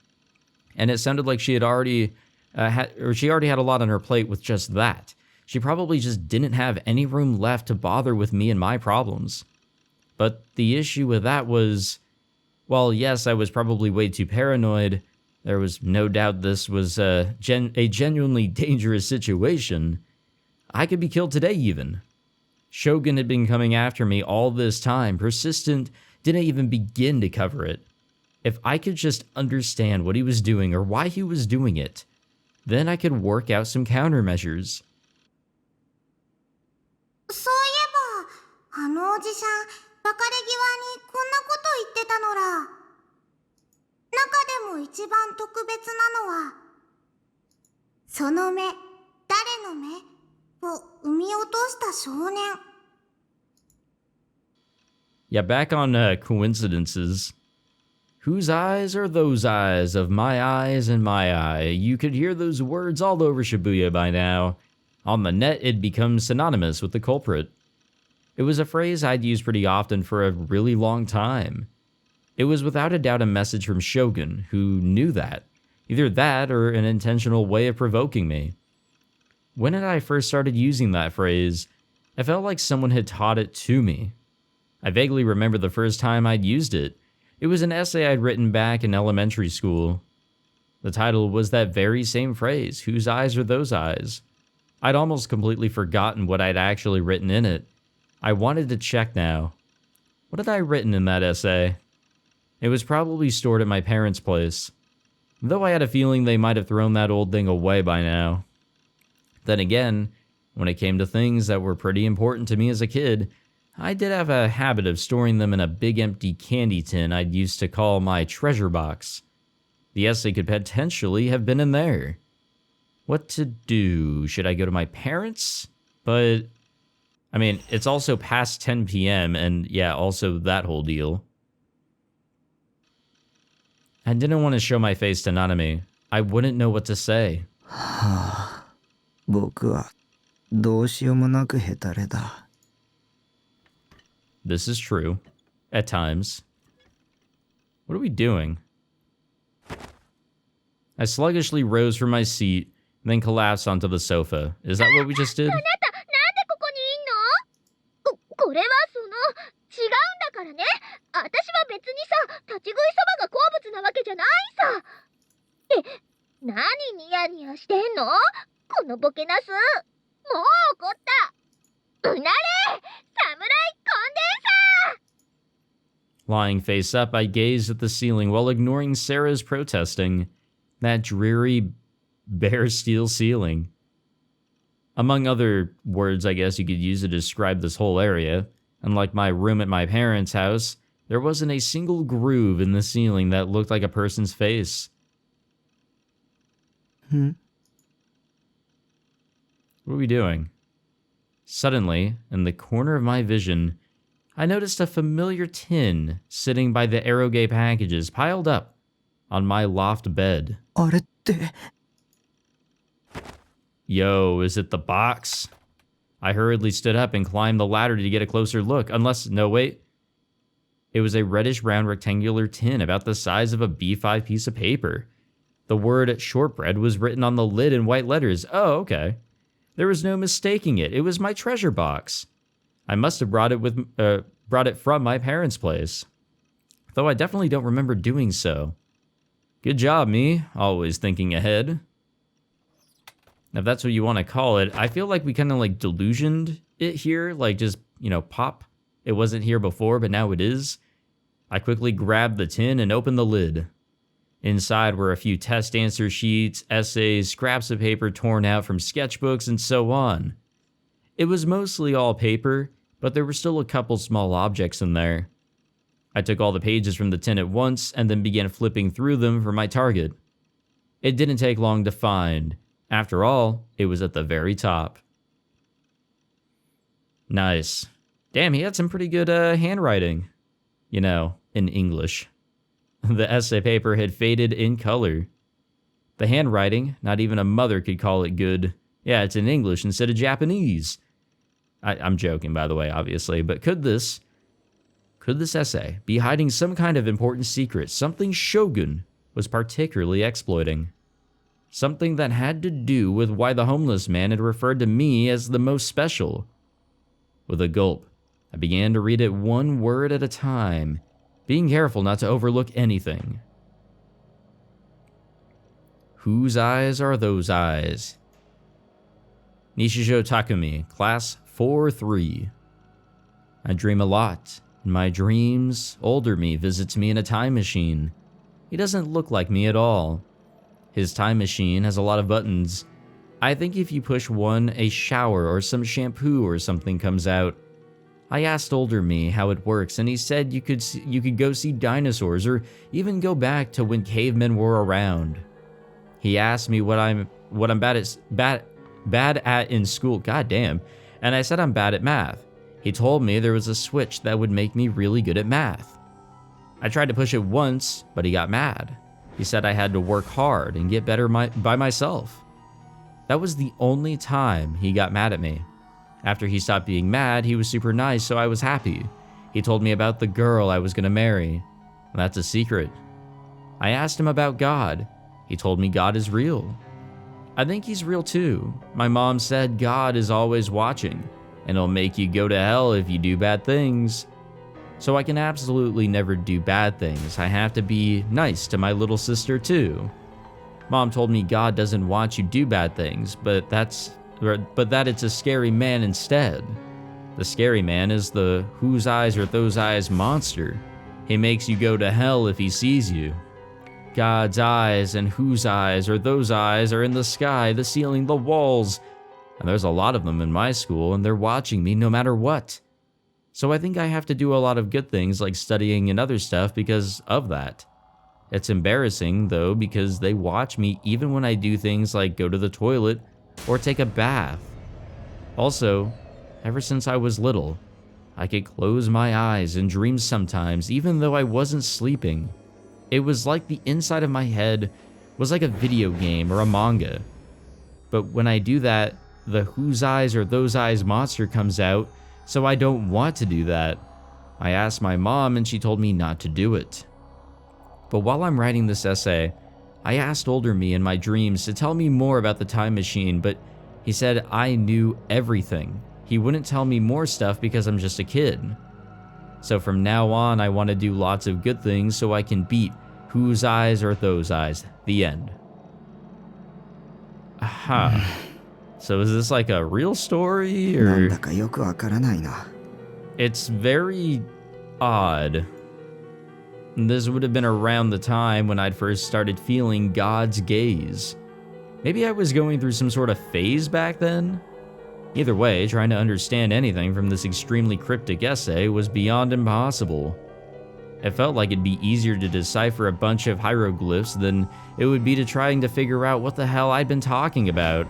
and it sounded like she already had a lot on her plate with just that. She probably just didn't have any room left to bother with me and my problems. But the issue with that was, while yes, I was probably way too paranoid, there was no doubt this was a genuinely dangerous situation. I could be killed today even. Shogun had been coming after me all this time, persistent, didn't even begin to cover it. If I could just understand what he was doing or why he was doing it, then I could work out some countermeasures. そういえば、あのおじさん、別れ際にこんなこと言ってたのら。中でも一番特別なのは、その目、誰の目を産み落とした少年。Yeah, back on coincidences. Whose eyes are those eyes of my eyes and my eye? You could hear those words all over Shibuya by now. On the net, it becomes synonymous with the culprit. It was a phrase I'd used pretty often for a really long time. It was without a doubt a message from Shogun, who knew that. Either that or an intentional way of provoking me. When had I first started using that phrase? I felt like someone had taught it to me. I vaguely remember the first time I'd used it. It was an essay I'd written back in elementary school. The title was that very same phrase, whose eyes are those eyes? I'd almost completely forgotten what I'd actually written in it. I wanted to check now. What had I written in that essay? It was probably stored at my parents' place, though I had a feeling they might have thrown that old thing away by now. Then again, when it came to things that were pretty important to me as a kid, I did have a habit of storing them in a big empty candy tin I'd used to call my treasure box. The essay could potentially have been in there. What to do? Should I go to my parents? But, I mean, it's also past 10 p.m. and yeah, also that whole deal. I didn't want to show my face to Nanami. I wouldn't know what to say. 僕はどうしようもなくヘタレだ。 This is true. At times. What are we doing? I sluggishly rose from my seat, then collapsed onto the sofa. Is that what we just did? なんでここにいんの？これは違うんだからね。私は別にさ、立ち食いそばが好物なわけじゃないさ。何ニヤニヤしてんの？このボケナス。もう怒った。うなれ！侍コンデンサー！ Lying face up, I gazed at the ceiling while ignoring Sarah's protesting. That dreary, bare steel ceiling. Among other words, I guess you could use to describe this whole area. Unlike my room at my parents' house, there wasn't a single groove in the ceiling that looked like a person's face. What are we doing? Suddenly, in the corner of my vision, I noticed a familiar tin sitting by the Aerogay packages piled up on my loft bed. あれって。 Yo, is it the box? I hurriedly stood up and climbed the ladder to get a closer look, no, wait. It was a reddish-brown rectangular tin about the size of a B5 piece of paper. The word shortbread was written on the lid in white letters. Oh, okay. There was no mistaking it. It was my treasure box. I must have brought it from my parents' place. Though I definitely don't remember doing so. Good job, me. Always thinking ahead. If that's what you want to call it, I feel like we kind of like delusioned it here. Like just, pop. It wasn't here before, but now it is. I quickly grabbed the tin and opened the lid. Inside were a few test answer sheets, essays, scraps of paper torn out from sketchbooks, and so on. It was mostly all paper, but there were still a couple small objects in there. I took all the pages from the tin at once and then began flipping through them for my target. It didn't take long to find. After all, it was at the very top. Nice. Damn, he had some pretty good handwriting. In English. The essay paper had faded in color. The handwriting, not even a mother could call it good. Yeah, it's in English instead of Japanese. I'm joking, by the way, obviously, but could this essay be hiding some kind of important secret, something Shogun was particularly exploiting? Something that had to do with why the homeless man had referred to me as the most special. With a gulp, I began to read it one word at a time, being careful not to overlook anything. Whose eyes are those eyes? Nishijo Takumi, Class 4-3. I dream a lot. In my dreams, older me visits me in a time machine. He doesn't look like me at all. His time machine has a lot of buttons. I think if you push one, a shower or some shampoo or something comes out. I asked older me how it works, and he said you could go see dinosaurs or even go back to when cavemen were around. He asked me what I'm bad at in school. God damn. And I said I'm bad at math. He told me there was a switch that would make me really good at math. I tried to push it once, but he got mad. He said I had to work hard and get better by myself. That was the only time he got mad at me. After he stopped being mad, he was super nice, so I was happy. He told me about the girl I was going to marry. That's a secret. I asked him about God. He told me God is real. I think he's real too. My mom said God is always watching. and it'll make you go to hell if you do bad things. So I can absolutely never do bad things. I have to be nice to my little sister too. Mom told me God doesn't want you to do bad things, but that it's a scary man instead. The scary man is the whose eyes are those eyes monster. He makes you go to hell if he sees you. God's eyes and whose eyes are those eyes are in the sky, the ceiling, the walls. And there's a lot of them in my school, and they're watching me no matter what. So I think I have to do a lot of good things like studying and other stuff because of that. It's embarrassing, though, because they watch me even when I do things like go to the toilet or take a bath. Also, ever since I was little, I could close my eyes and dream sometimes, even though I wasn't sleeping. It was like the inside of my head was like a video game or a manga. But when I do that, the whose eyes or those eyes monster comes out, so I don't want to do that. I asked my mom and she told me not to do it. But while I'm writing this essay, I asked older me in my dreams to tell me more about the time machine, but he said I knew everything. He wouldn't tell me more stuff because I'm just a kid. So from now on, I want to do lots of good things so I can beat whose eyes or those eyes. The end. Aha. So is this like a real story なん or? だかよくわからないな。 It's very odd. This would have been around the time when I'd first started feeling God's gaze. Maybe I was going through some sort of phase back then? Either way, trying to understand anything from this extremely cryptic essay was beyond impossible. It felt like it'd be easier to decipher a bunch of hieroglyphs than it would be to trying to figure out what the hell I'd been talking about.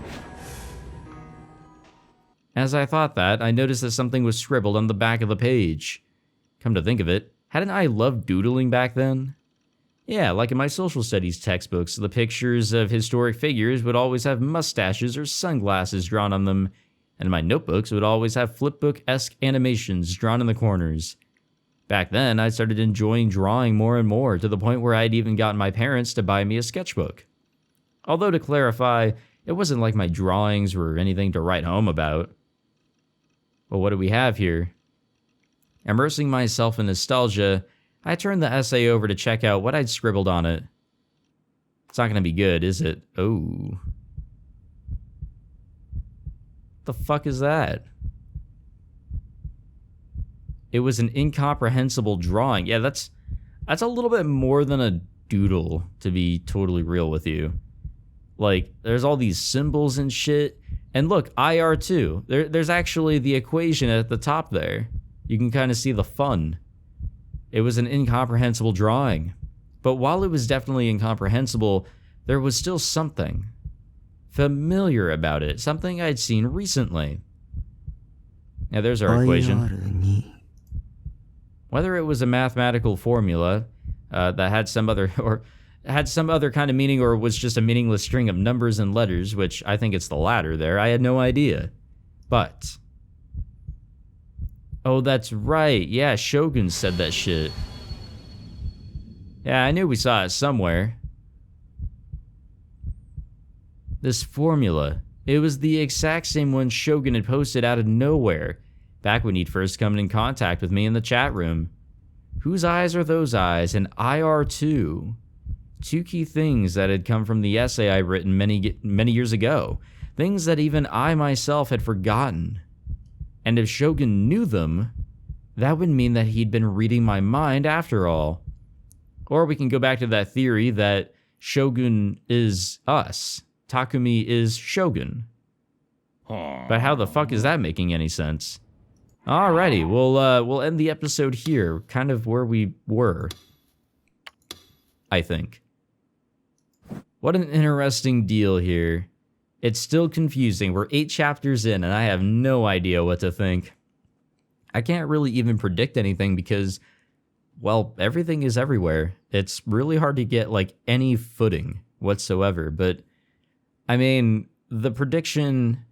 As I thought that, I noticed that something was scribbled on the back of the page. Come to think of it, hadn't I loved doodling back then? Yeah, like in my social studies textbooks, the pictures of historic figures would always have mustaches or sunglasses drawn on them, and my notebooks would always have flipbook-esque animations drawn in the corners. Back then, I started enjoying drawing more and more, to the point where I'd even gotten my parents to buy me a sketchbook. Although, to clarify, it wasn't like my drawings were anything to write home about. But what do we have here? Immersing myself in nostalgia, I turned the essay over to check out what I'd scribbled on it. It's not gonna be good, is it? Oh. The fuck is that? It was an incomprehensible drawing. Yeah, that's a little bit more than a doodle, to be totally real with you. Like, there's all these symbols and shit. And look, IR2. There's actually the equation at the top there. You can kind of see the fun. It was an incomprehensible drawing. But while it was definitely incomprehensible, there was still something familiar about it. Something I'd seen recently. Now there's our equation. Whether it was a mathematical formula that had some other kind of meaning, or was just a meaningless string of numbers and letters, which I think it's the latter there, I had no idea. But oh, that's right. Yeah, Shogun said that shit. Yeah, I knew we saw it somewhere. This formula. It was the exact same one Shogun had posted out of nowhere, back when he'd first come in contact with me in the chat room. Whose eyes are those eyes? And IR2. Two key things that had come from the essay I'd written many years ago. Things that even I myself had forgotten. And if Shogun knew them, that would mean that he'd been reading my mind after all. Or we can go back to that theory that Shogun is us. Takumi is Shogun. But how the fuck is that making any sense? Alrighty, we'll end the episode here, kind of where we were, I think. What an interesting deal here. It's still confusing. We're 8 chapters in, and I have no idea what to think. I can't really even predict anything because, well, everything is everywhere. It's really hard to get, like, any footing whatsoever. But, I mean, the prediction,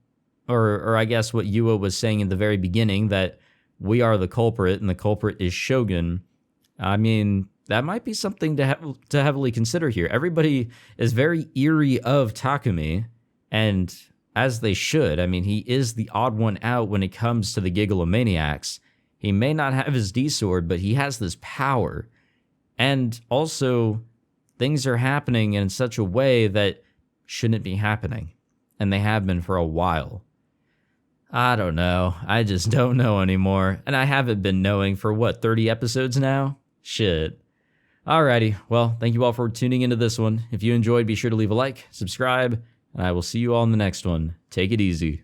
or I guess what Yua was saying in the very beginning, that we are the culprit and the culprit is Shogun, I mean, that might be something to heavily consider here. Everybody is very eerie of Takumi, and as they should. I mean, he is the odd one out when it comes to the Gigalomaniacs. He may not have his D-sword, but he has this power. And also, things are happening in such a way that shouldn't be happening. And they have been for a while. I don't know. I just don't know anymore. And I haven't been knowing for, 30 episodes now? Shit. Alrighty. Well, thank you all for tuning into this one. If you enjoyed, be sure to leave a like, subscribe, and I will see you all in the next one. Take it easy.